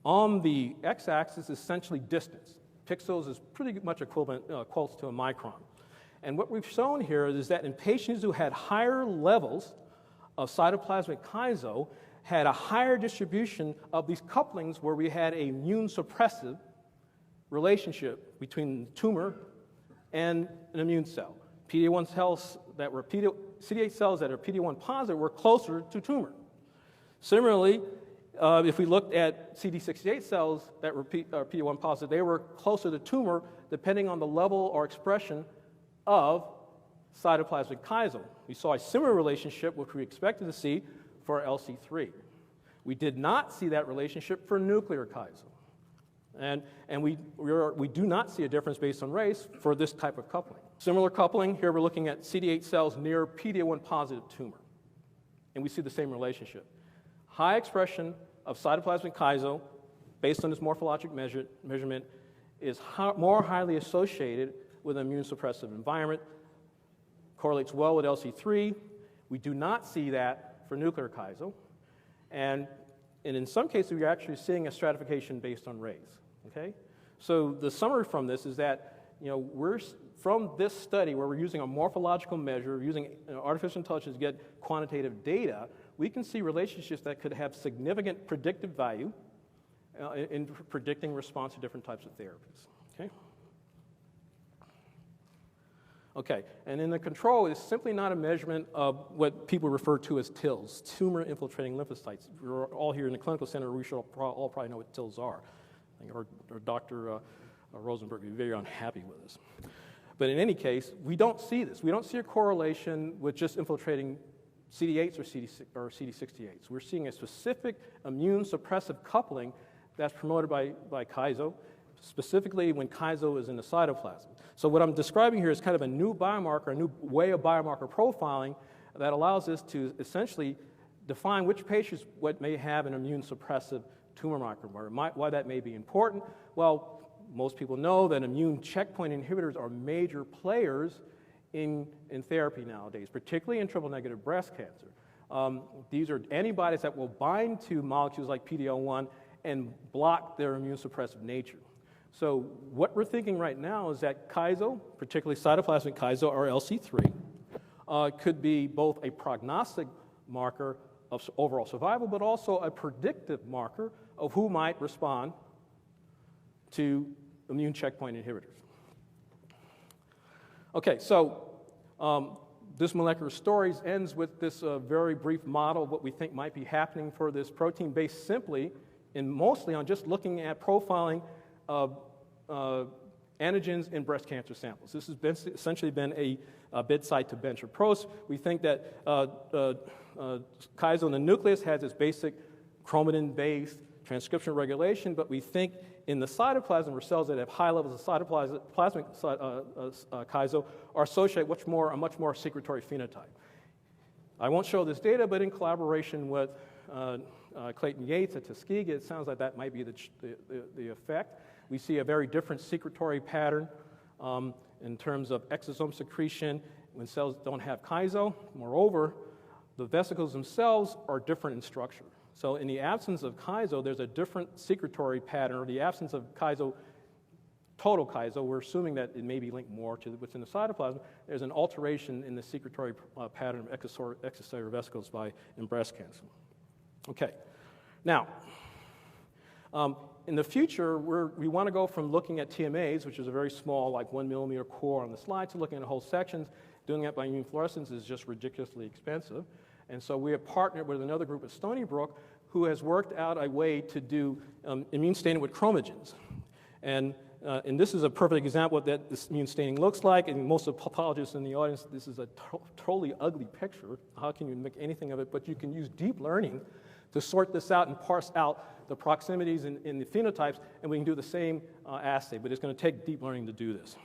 On the x-axis is essentially distance. Pixels is pretty much equivalent, close to a micron. And what we've shown here is that in patients who had higher levels of cytoplasmic Kaizo, had a higher distribution of these couplings where we had a immune suppressive relationship between the tumor and an immune cell. PD-1 cells that were CD8 cells that are PD-1 positive were closer to tumor. Similarly, if we looked at CD68 cells that were PD-1 positive, they were closer to tumor depending on the level or expression of cytoplasmic chiasm. We saw a similar relationship which we expected to see for LC3. We did not see that relationship for nuclear chiasm. And we do not see a difference based on race for this type of coupling. Similar coupling, here we're looking at CD8 cells near PD-L1 positive tumor. And we see the same relationship. High expression of cytoplasmic chiasm based on this morphologic measurement is more highly associated with an immune suppressive environment, correlates well with LC3. We do not see that for nuclear chiasm. And in some cases, we're actually seeing a stratification based on race. Okay? So the summary from this is that we're from this study where we're using a morphological measure, using artificial intelligence to get quantitative data, we can see relationships that could have significant predictive value in predicting response to different types of therapies. Okay? Okay, and in the control, it's simply not a measurement of what people refer to as TILs, tumor-infiltrating lymphocytes. We're all here in the clinical center, we should all probably know what TILs are. I think our Dr. Rosenberg would be very unhappy with us. But in any case, we don't see this. We don't see a correlation with just infiltrating CD8s or CD68s. We're seeing a specific immune suppressive coupling that's promoted by chiasm, specifically when chiasm is in the cytoplasm. So what I'm describing here is kind of a new biomarker, a new way of biomarker profiling that allows us to essentially define which patients may have an immune suppressive tumor microenvironment. Why that may be important? Well, most people know that immune checkpoint inhibitors are major players in therapy nowadays, particularly in triple-negative breast cancer. These are antibodies that will bind to molecules like PD-L1 and block their immune suppressive nature. So what we're thinking right now is that chiasm, particularly cytoplasmic chiasm or LC3, could be both a prognostic marker of overall survival, but also a predictive marker of who might respond to immune checkpoint inhibitors. Okay, so this molecular stories ends with this very brief model of what we think might be happening for this protein based simply and mostly on just looking at profiling of antigens in breast cancer samples. This has essentially been a bedside to bench approach. We think that chiasm in the nucleus has its basic chromatin-based transcriptional regulation, but we think in the cytoplasm or cells that have high levels of cytoplasmic chiasm are associated with a much more secretory phenotype. I won't show this data, but in collaboration with Clayton Yates at Tuskegee, it sounds like that might be the effect. We see a very different secretory pattern in terms of exosome secretion when cells don't have chiasm. Moreover, the vesicles themselves are different in structure. So in the absence of chiasm, there's a different secretory pattern, or the absence of chiasm, total chiasm, we're assuming that it may be linked more to what's in the cytoplasm. There's an alteration in the secretory pattern of extracellular vesicles in breast cancer. Okay, now, in the future, we want to go from looking at TMAs, which is a very small, like 1 millimeter core on the slide, to looking at whole sections. Doing that by immunofluorescence is just ridiculously expensive. And so we have partnered with another group at Stony Brook who has worked out a way to do immune staining with chromogens. And this is a perfect example of what this immune staining looks like. And most of the pathologists in the audience, this is a totally ugly picture. How can you make anything of it? But you can use deep learning to sort this out and parse out the proximities in the phenotypes, and we can do the same assay, but it's going to take deep learning to do this.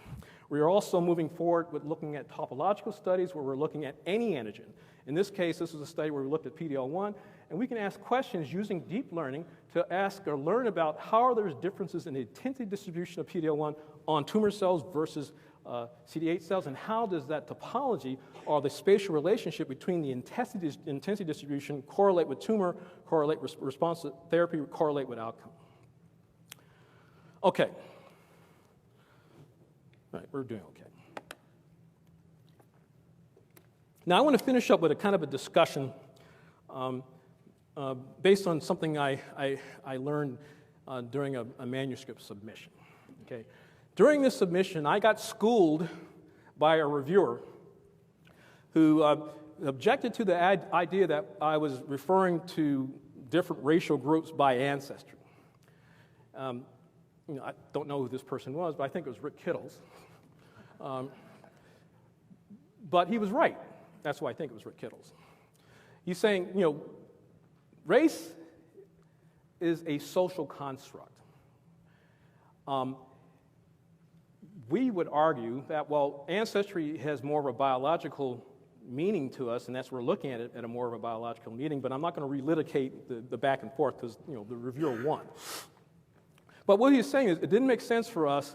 We are also moving forward with looking at topological studies where we're looking at any antigen. In this case, this is a study where we looked at PD-L1, and we can ask questions using deep learning to ask or learn about how are there differences in the intensity distribution of PD-L1 on tumor cells versus CD8 cells, and how does that topology or the spatial relationship between the intensity distribution correlate with tumor, correlate with response to therapy, correlate with outcome. Okay. All right, we're doing okay. Now I want to finish up with a kind of a discussion based on something I learned during a manuscript submission. Okay. During this submission, I got schooled by a reviewer who objected to the idea that I was referring to different racial groups by ancestry. I don't know who this person was, but I think it was Rick Kittles. But he was right. That's why I think it was Rick Kittles. He's saying, race is a social construct. We would argue that, well, ancestry has more of a biological meaning to us, and that's we're looking at it at a more of a biological meaning, but I'm not going to relitigate the back and forth because, the reviewer won. But what he's saying is it didn't make sense for us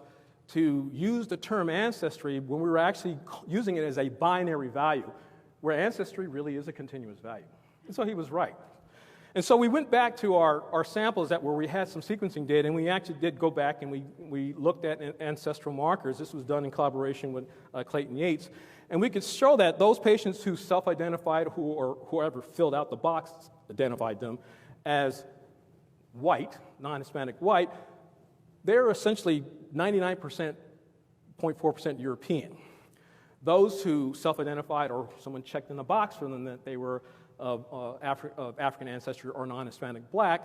to use the term ancestry when we were actually using it as a binary value, where ancestry really is a continuous value. And so he was right. And so we went back to our samples where we had some sequencing data, and we actually did go back and we looked at ancestral markers. This was done in collaboration with Clayton Yates. And we could show that those patients who self-identified or whoever filled out the box identified them as white, non-Hispanic white, they're essentially 99.4% European. Those who self-identified or someone checked in the box for them that they were of African ancestry or non-Hispanic black,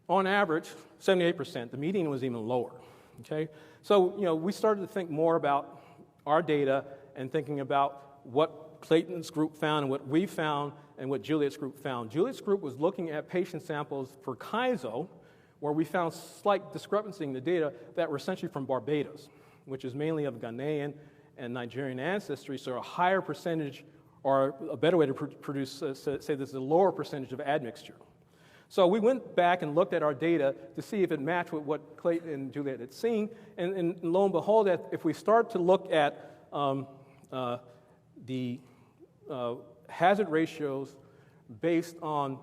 on average, 78%. The median was even lower, okay? So, we started to think more about our data and thinking about what Clayton's group found and what we found and what Juliet's group found. Juliet's group was looking at patient samples for Kaizo, where we found slight discrepancy in the data that were essentially from Barbados, which is mainly of Ghanaian and Nigerian ancestry, so a higher percentage, or a better way to say there's a lower percentage of admixture. So we went back and looked at our data to see if it matched with what Clayton and Juliet had seen, and lo and behold, if we start to look at the hazard ratios based on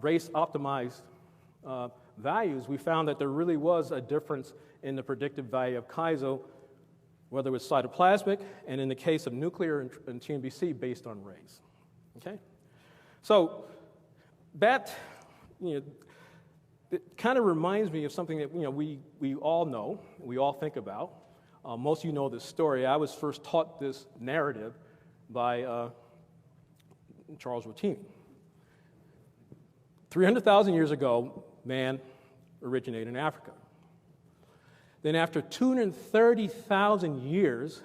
race-optimized values, we found that there really was a difference in the predictive value of Kaizo, whether it was cytoplasmic, and in the case of nuclear and TNBC, based on race. Okay? So that, it kind of reminds me of something that, we all know, we all think about. Most of you know this story. I was first taught this narrative by Charles Rotimi. 300,000 years ago, man originated in Africa. Then after 230,000 years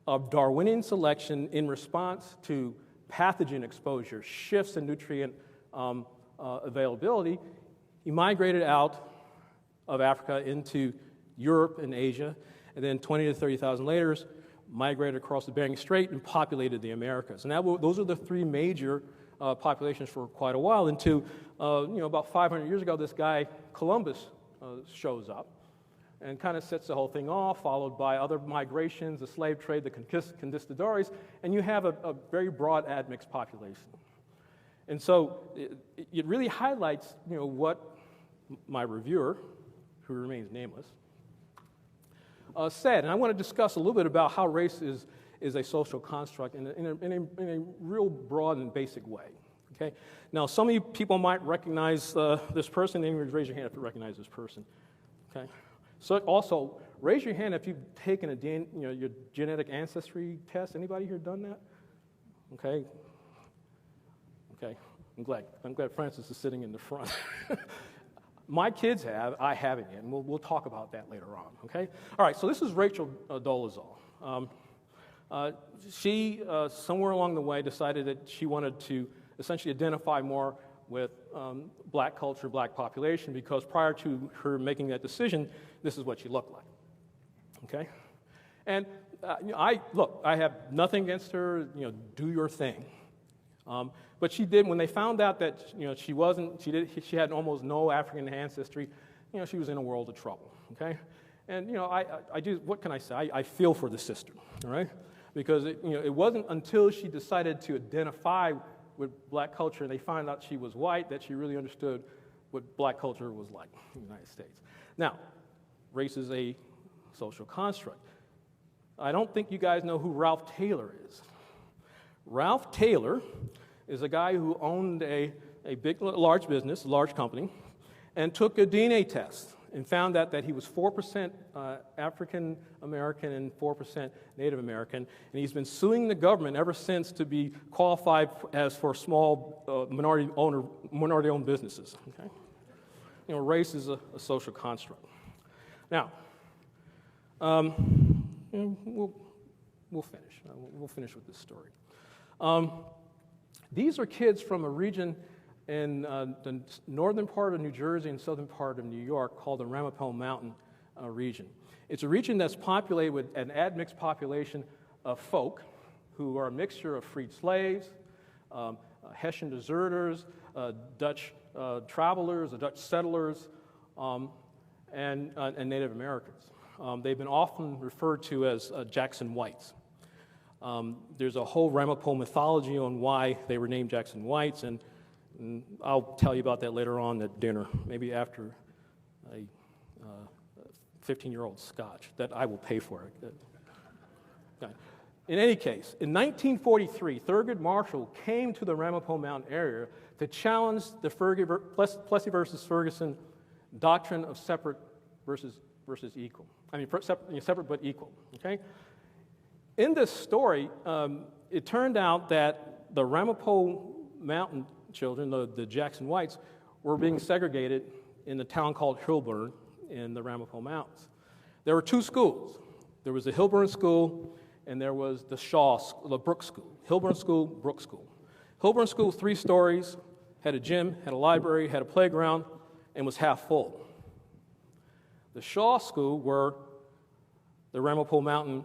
of Darwinian selection in response to pathogen exposure, shifts in nutrient availability, he migrated out of Africa into Europe and Asia, and then 20 to 30,000 later, migrated across the Bering Strait and populated the Americas. And those are the three major populations for quite a while until, about 500 years ago, this guy, Columbus, shows up and kind of sets the whole thing off, followed by other migrations, the slave trade, the conquistadores, and you have a very broad admixed population. And so it really highlights, what my reviewer, who remains nameless, said. And I want to discuss a little bit about how race is a social construct in a real broad and basic way. Okay? Now, some of you people might recognize this person. Anyone raise your hand if you recognize this person. Okay? So also, raise your hand if you've taken your genetic ancestry test. Anybody here done that? Okay. Okay. I'm glad Francis is sitting in the front. My kids have. I haven't yet, and we'll talk about that later on. Okay. All right. So this is Rachel Dolezal. She somewhere along the way decided that she wanted to essentially identify more with black culture, black population, because prior to her making that decision, this is what she looked like. Okay? And I have nothing against her, do your thing. But she did, when they found out that, she had almost no African ancestry, she was in a world of trouble. Okay? And, I do, what can I say? I feel for the sister, all right? Because, it wasn't until she decided to identify with black culture and they found out she was white that she really understood what black culture was like in the United States. Now, race is a social construct. I don't think you guys know who Ralph Taylor is. Ralph Taylor is a guy who owned a large business, a large company, and took a DNA test and found out that he was 4% African American and 4% Native American, and he's been suing the government ever since to be qualified as for small minority-owned businesses. Okay, race is a social construct. Now, we'll we'll finish. We'll finish with this story. These are kids from a region in the northern part of New Jersey and southern part of New York called the Ramapo Mountain region. It's a region that's populated with an admixed population of folk who are a mixture of freed slaves, Hessian deserters, Dutch travelers, Dutch settlers, and Native Americans. They've been often referred to as Jackson Whites. There's a whole Ramapo mythology on why they were named Jackson Whites, and I'll tell you about that later on at dinner, maybe after a 15-year-old scotch that I will pay for. In any case, in 1943, Thurgood Marshall came to the Ramapo Mountain area to challenge the Plessy versus Ferguson doctrine of separate versus equal. Separate but equal. Okay. In this story, it turned out that the Ramapo Mountain children, the Jackson Whites, were being segregated in the town called Hilburn in the Ramapo Mountains. There were two schools. There was the Hilburn School, and there was the Brooks School. Hilburn School, Brooks School. Hilburn School, 3 stories, had a gym, had a library, had a playground, and was half full. The Shaw School, where the Ramapo Mountain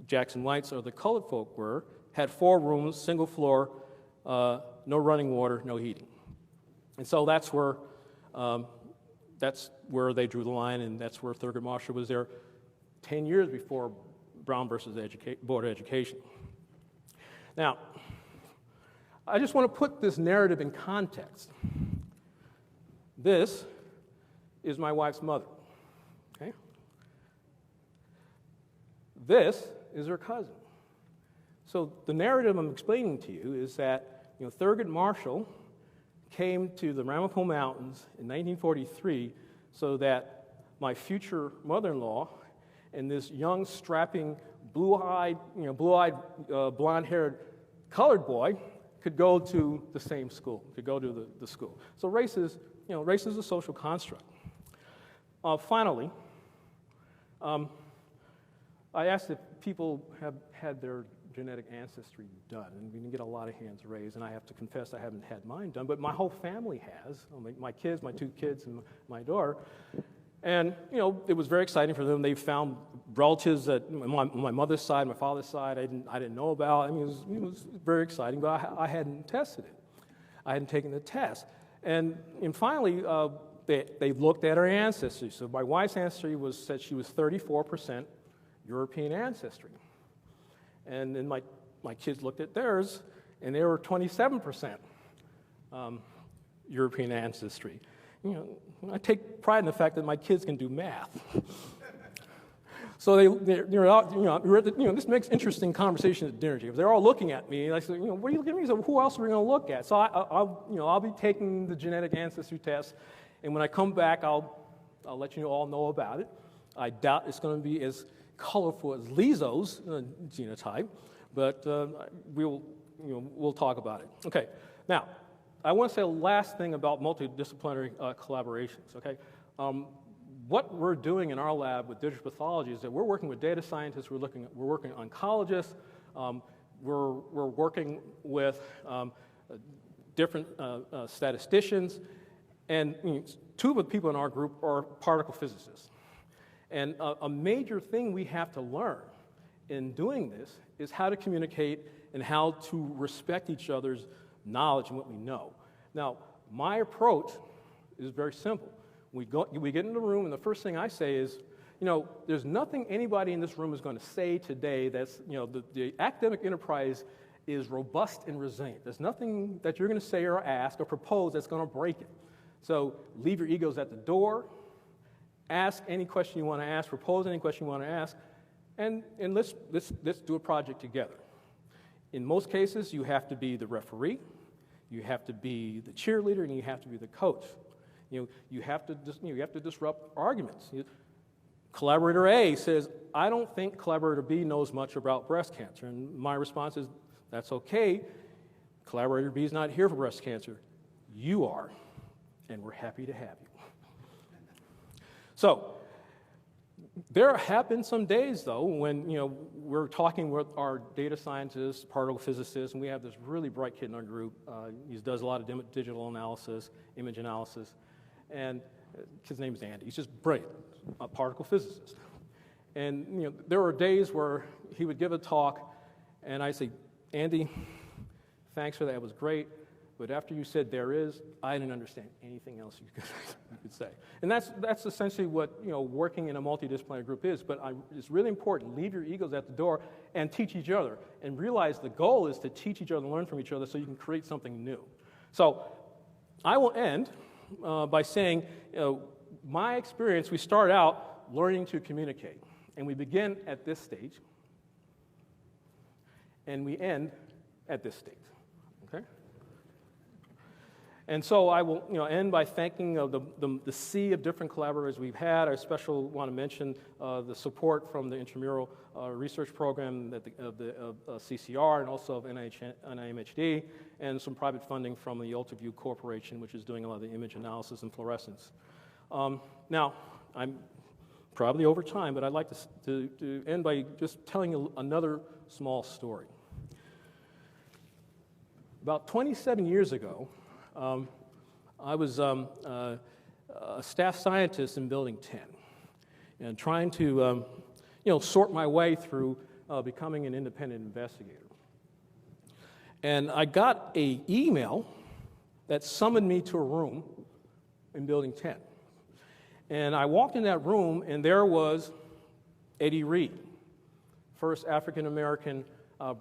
Jackson Whites, or the colored folk, had 4 rooms, single floor, no running water, no heating. And so that's where they drew the line, and that's where Thurgood Marshall was there 10 years before Brown versus Board of Education. Now, I just want to put this narrative in context. This is my wife's mother. Okay? This is her cousin. So the narrative I'm explaining to you is that Thurgood Marshall came to the Ramapo Mountains in 1943 so that my future mother-in-law and this young, strapping, blue-eyed, blonde-haired colored boy could go to the same school, could go to the school. So race is a social construct. Finally, I asked if people have had their genetic ancestry done, and we didn't get a lot of hands raised, and I have to confess I haven't had mine done, but my whole family has, my kids, my 2 kids, and my daughter. And, it was very exciting for them. They found relatives that my mother's side, my father's side, I didn't know about. It was very exciting, but I hadn't tested it. I hadn't taken the test. And finally, they looked at her ancestry. So my wife's ancestry said she was 34% European ancestry. And then my kids looked at theirs, and they were 27% European ancestry. I take pride in the fact that my kids can do math. So this makes interesting conversation at dinner table. They're all looking at me, and I said, what are you looking at me? So who else are we going to look at? So I'll be taking the genetic ancestry test, and when I come back, I'll let you all know about it. I doubt it's going to be as colorful as Lizo's genotype, but we'll talk about it. Okay, now, I want to say a last thing about multidisciplinary collaborations, okay? What we're doing in our lab with digital pathology is that we're working with data scientists, we're working with oncologists, we're working with different statisticians, and 2 of the people in our group are particle physicists. And a major thing we have to learn in doing this is how to communicate and how to respect each other's knowledge and what we know. Now, my approach is very simple. We get in the room, and the first thing I say is, there's nothing anybody in this room is going to say today that's, the academic enterprise is robust and resilient. There's nothing that you're going to say or ask or propose that's going to break it. So leave your egos at the door, ask any question you want to ask, propose any question you want to ask, and let's do a project together. In most cases, you have to be the referee, you have to be the cheerleader, and you have to be the coach. You have to disrupt arguments. Collaborator A says, I don't think collaborator B knows much about breast cancer. And my response is, that's okay. Collaborator B is not here for breast cancer. You are, and we're happy to have you. So, There have been some days, though, when we're talking with our data scientists, particle physicists, and we have this really bright kid in our group. He does a lot of digital analysis, image analysis, and his name is Andy. He's just brilliant, a particle physicist. And there were days where he would give a talk, and I say, Andy, thanks for that. It was great. But after you said there is, I didn't understand anything else you could say. And that's essentially what working in a multidisciplinary group is. But it's really important. Leave your egos at the door and teach each other. And realize the goal is to teach each other and learn from each other so you can create something new. So I will end by saying, my experience, we start out learning to communicate. And we begin at this stage. And we end at this stage. Okay? And so I will end by thanking the sea of different collaborators we've had. I especially want to mention the support from the intramural research program of CCR and also of NIMHD, and some private funding from the Ultiview Corporation, which is doing a lot of the image analysis and fluorescence. Now, I'm probably over time, but I'd like to end by just telling you another small story. About 27 years ago, I was a staff scientist in Building 10 and trying to sort my way through becoming an independent investigator. And I got an email that summoned me to a room in Building 10. And I walked in that room, and there was Eddie Reed, first African-American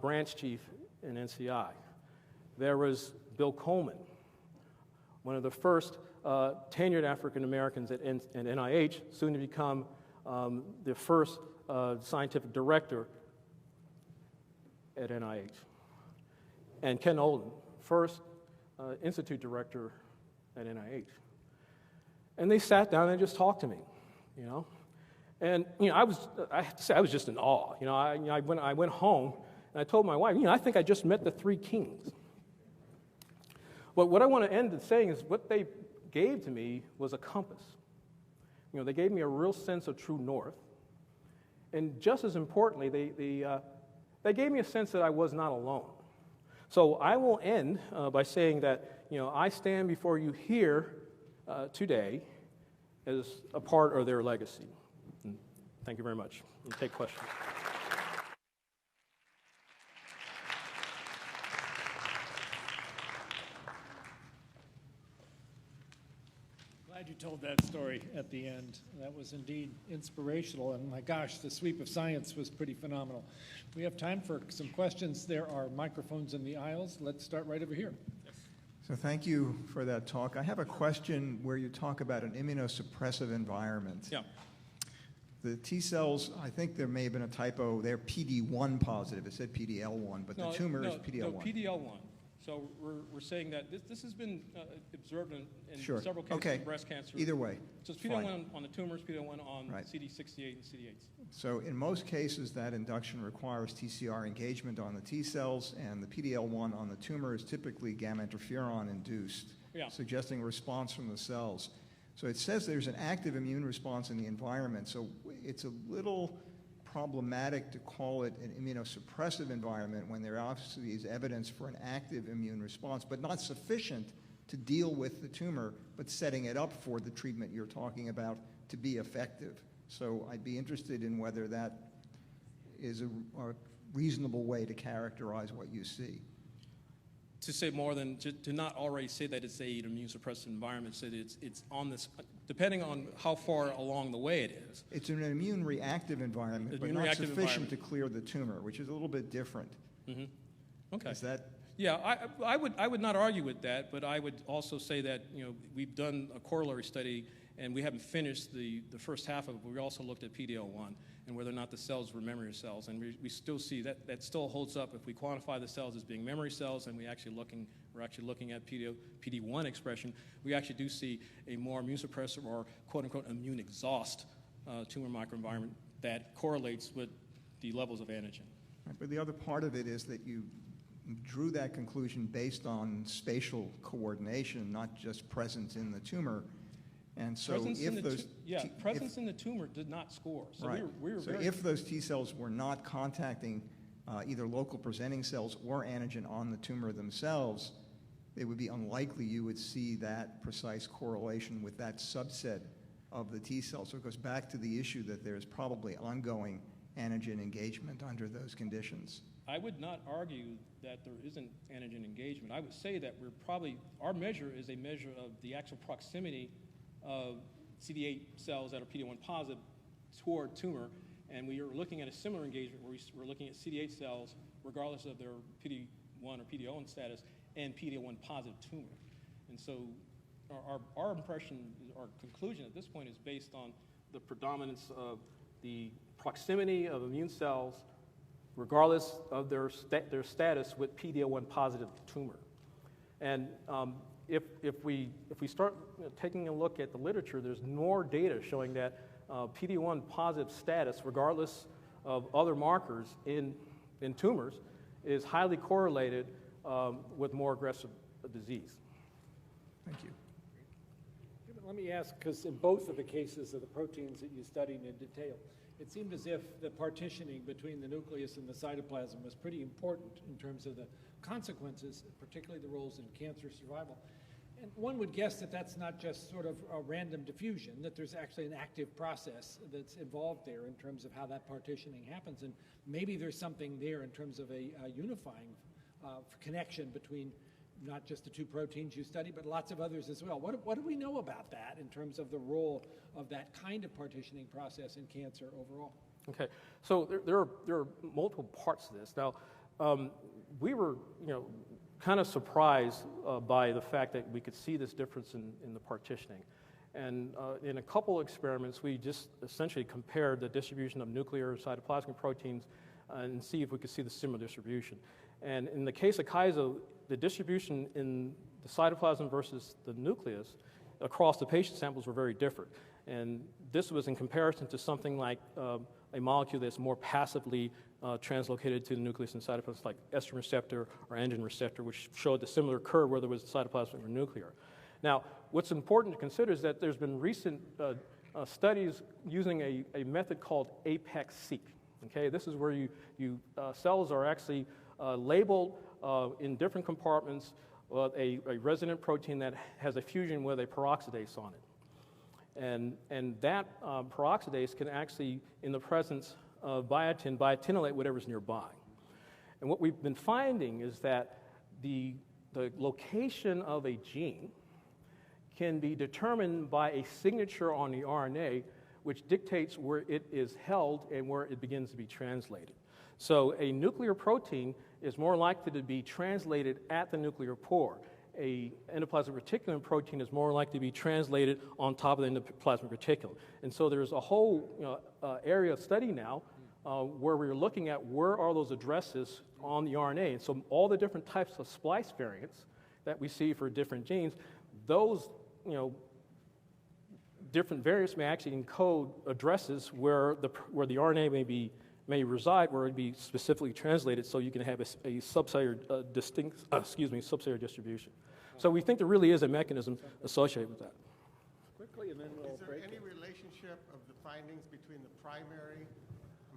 branch chief in NCI. There was Bill Coleman, one of the first tenured African-Americans at NIH, soon to become the first scientific director at NIH. And Ken Olden, first institute director at NIH. And they sat down and just talked to me, And I have to say, I was just in awe. I went home and I told my wife, I think I just met the three kings. But what I want to end with saying is what they gave to me was a compass. They gave me a real sense of true north. And just as importantly, they gave me a sense that I was not alone. So I will end by saying that, I stand before you here today as a part of their legacy. And thank you very much. We'll take questions. Glad you told that story at the end. That was indeed inspirational, and my gosh, the sweep of science was pretty phenomenal. We have time for some questions. There are microphones in the aisles. Let's start right over here. So thank you for that talk. I have a question where you talk about an immunosuppressive environment. Yeah. The T cells, I think there may have been a typo. They're PD-1 positive. It said PD-L1, but the tumor is PD-L1. No, PD-L1. So we're saying that this has been observed in Sure. several cases of breast cancer. Either way. So it's PD-L1 on the tumors, PD-L1 on CD68 and CD8s. So in most cases, that induction requires TCR engagement on the T cells, and the PD-L1 on the tumor is typically gamma interferon induced, suggesting response from the cells. So it says there's an active immune response in the environment, so it's a little problematic to call it an immunosuppressive environment when there obviously is evidence for an active immune response, but not sufficient to deal with the tumor, but setting it up for the treatment you're talking about to be effective. So I'd be interested in whether that is a reasonable way to characterize what you see. To say more than, to not already say that it's an immune suppressive environment, so that it's on this, depending on how far along the way it is. It's an immune reactive environment, but not sufficient to clear the tumor, which is a little bit different. Mm-hmm. Okay. Is that? Yeah, I would not argue with that, but I would also say that we've done a corollary study, and we haven't finished the first half of it, but we also looked at PD-L1 and whether or not the cells were memory cells, and we still see that still holds up. If we quantify the cells as being memory cells, and we're actually looking at PD-1 expression, we actually do see a more immune suppressive or quote-unquote immune exhaust tumor microenvironment that correlates with the levels of antigen. Right, but the other part of it is that you drew that conclusion based on spatial coordination, not just presence in the tumor. And so presence if those... presence in the tumor did not score. So right. we were so very... if those T cells were not contacting either local presenting cells or antigen on the tumor themselves, it would be unlikely you would see that precise correlation with that subset of the T cells. So it goes back to the issue that there's probably ongoing antigen engagement under those conditions. I would not argue that there isn't antigen engagement. I would say that our measure is a measure of the actual proximity of CD8 cells that are PD-1 positive toward tumor, and we are looking at a similar engagement where we're looking at CD8 cells regardless of their PD-1 or PD-L1 status and PD-L1 positive tumor. And so our impression, our conclusion at this point is based on the predominance of the proximity of immune cells regardless of their status with PD-L1 positive tumor. And if we start taking a look at the literature, there's more data showing that PD-1 positive status, regardless of other markers in tumors, is highly correlated with more aggressive disease. Thank you. Let me ask, because in both of the cases of the proteins that you studied in detail, it seemed as if the partitioning between the nucleus and the cytoplasm was pretty important in terms of the consequences, particularly the roles in cancer survival. And one would guess that that's not just sort of a random diffusion, that there's actually an active process that's involved there in terms of how that partitioning happens. And maybe there's something there in terms of a unifying connection between not just the two proteins you study, but lots of others as well. What do we know about that in terms of the role of that kind of partitioning process in cancer overall? Okay, so there are multiple parts to this. Now, we were, kind of surprised by the fact that we could see this difference in the partitioning. And in a couple of experiments, we just essentially compared the distribution of nuclear cytoplasmic proteins and see if we could see the similar distribution. And in the case of Kaizo, the distribution in the cytoplasm versus the nucleus across the patient samples were very different. And this was in comparison to something like a molecule that's more passively translocated to the nucleus and cytoplasm, like estrogen receptor or androgen receptor, which showed a similar curve whether it was cytoplasmic or nuclear. Now, what's important to consider is that there's been recent studies using a method called APEX-seq. Okay, this is where cells are actually labeled in different compartments with a resident protein that has a fusion with a peroxidase on it. And that peroxidase can actually, in the presence of biotin, biotinylate whatever's nearby. And what we've been finding is that the location of a gene can be determined by a signature on the RNA, which dictates where it is held and where it begins to be translated. So a nuclear protein is more likely to be translated at the nuclear pore. A endoplasmic reticulum protein is more likely to be translated on top of the endoplasmic reticulum. And so there's a whole area of study now where we're looking at where are those addresses on the RNA. And so all the different types of splice variants that we see for different genes, those different variants may actually encode addresses where the RNA may reside, where it'd be specifically translated, so you can have a subcellular subcellular distribution. So we think there really is a mechanism associated with that. Quickly, and then we'll Is there break any it. relationship of the findings between the primary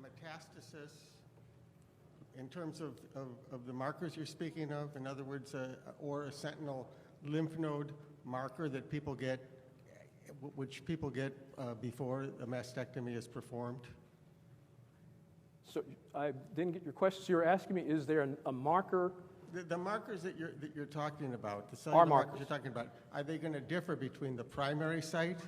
metastasis in terms of the markers you're speaking of? In other words, or a sentinel lymph node marker that people get, which people get before a mastectomy is performed? So I didn't get your question. So you're asking me, is there a marker? The markers that you're talking about, the Our cellular markers. markers you're talking about, are they going to differ between the primary site,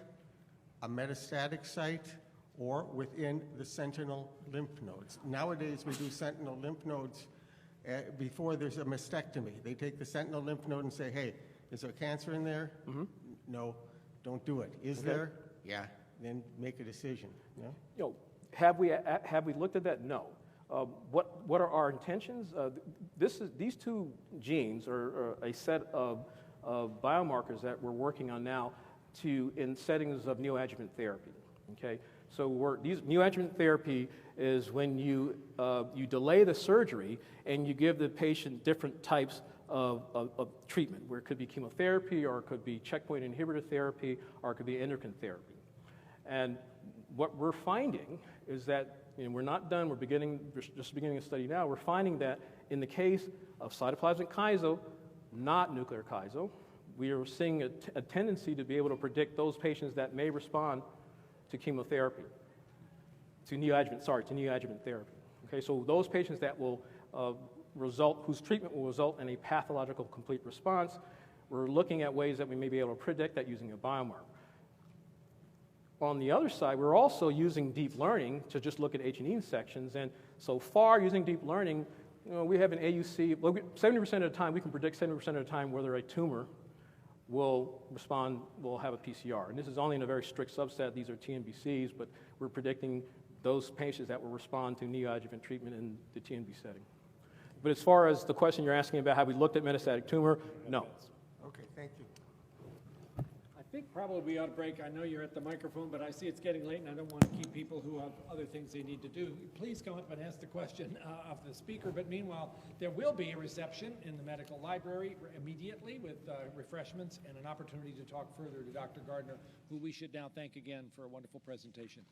a metastatic site, or within the sentinel lymph nodes? Nowadays, we do sentinel lymph nodes before there's a mastectomy. They take the sentinel lymph node and say, hey, is there cancer in there? Mm-hmm. No, don't do it. Is there? Yeah. Then make a decision. No? Have we looked at that? No. What are our intentions? These two genes are a set of biomarkers that we're working on now in settings of neoadjuvant therapy. Okay, so these neoadjuvant therapy is when you delay the surgery and you give the patient different types of treatment, where it could be chemotherapy, or it could be checkpoint inhibitor therapy, or it could be endocrine therapy. And what we're finding is that, we're not done, we're just beginning a study now, we're finding that in the case of cytoplasmic chiso, not nuclear chiso, we are seeing a tendency to be able to predict those patients that may respond to chemotherapy, to neoadjuvant therapy. Okay, so those patients that will whose treatment will result in a pathological complete response, we're looking at ways that we may be able to predict that using a biomarker. On the other side, we're also using deep learning to just look at H&E sections, and so far using deep learning, we have an AUC, 70% of the time, we can predict 70% of the time whether a tumor will have a PCR. And this is only in a very strict subset. These are TNBCs, but we're predicting those patients that will respond to neoadjuvant treatment in the TNB setting. But as far as the question you're asking about, have we looked at metastatic tumor? No. Okay, thank you. I think probably we ought to break. I know you're at the microphone, but I see it's getting late, and I don't want to keep people who have other things they need to do. Please come up and ask the question of the speaker. But meanwhile, there will be a reception in the medical library immediately with refreshments and an opportunity to talk further to Dr. Gardner, who we should now thank again for a wonderful presentation.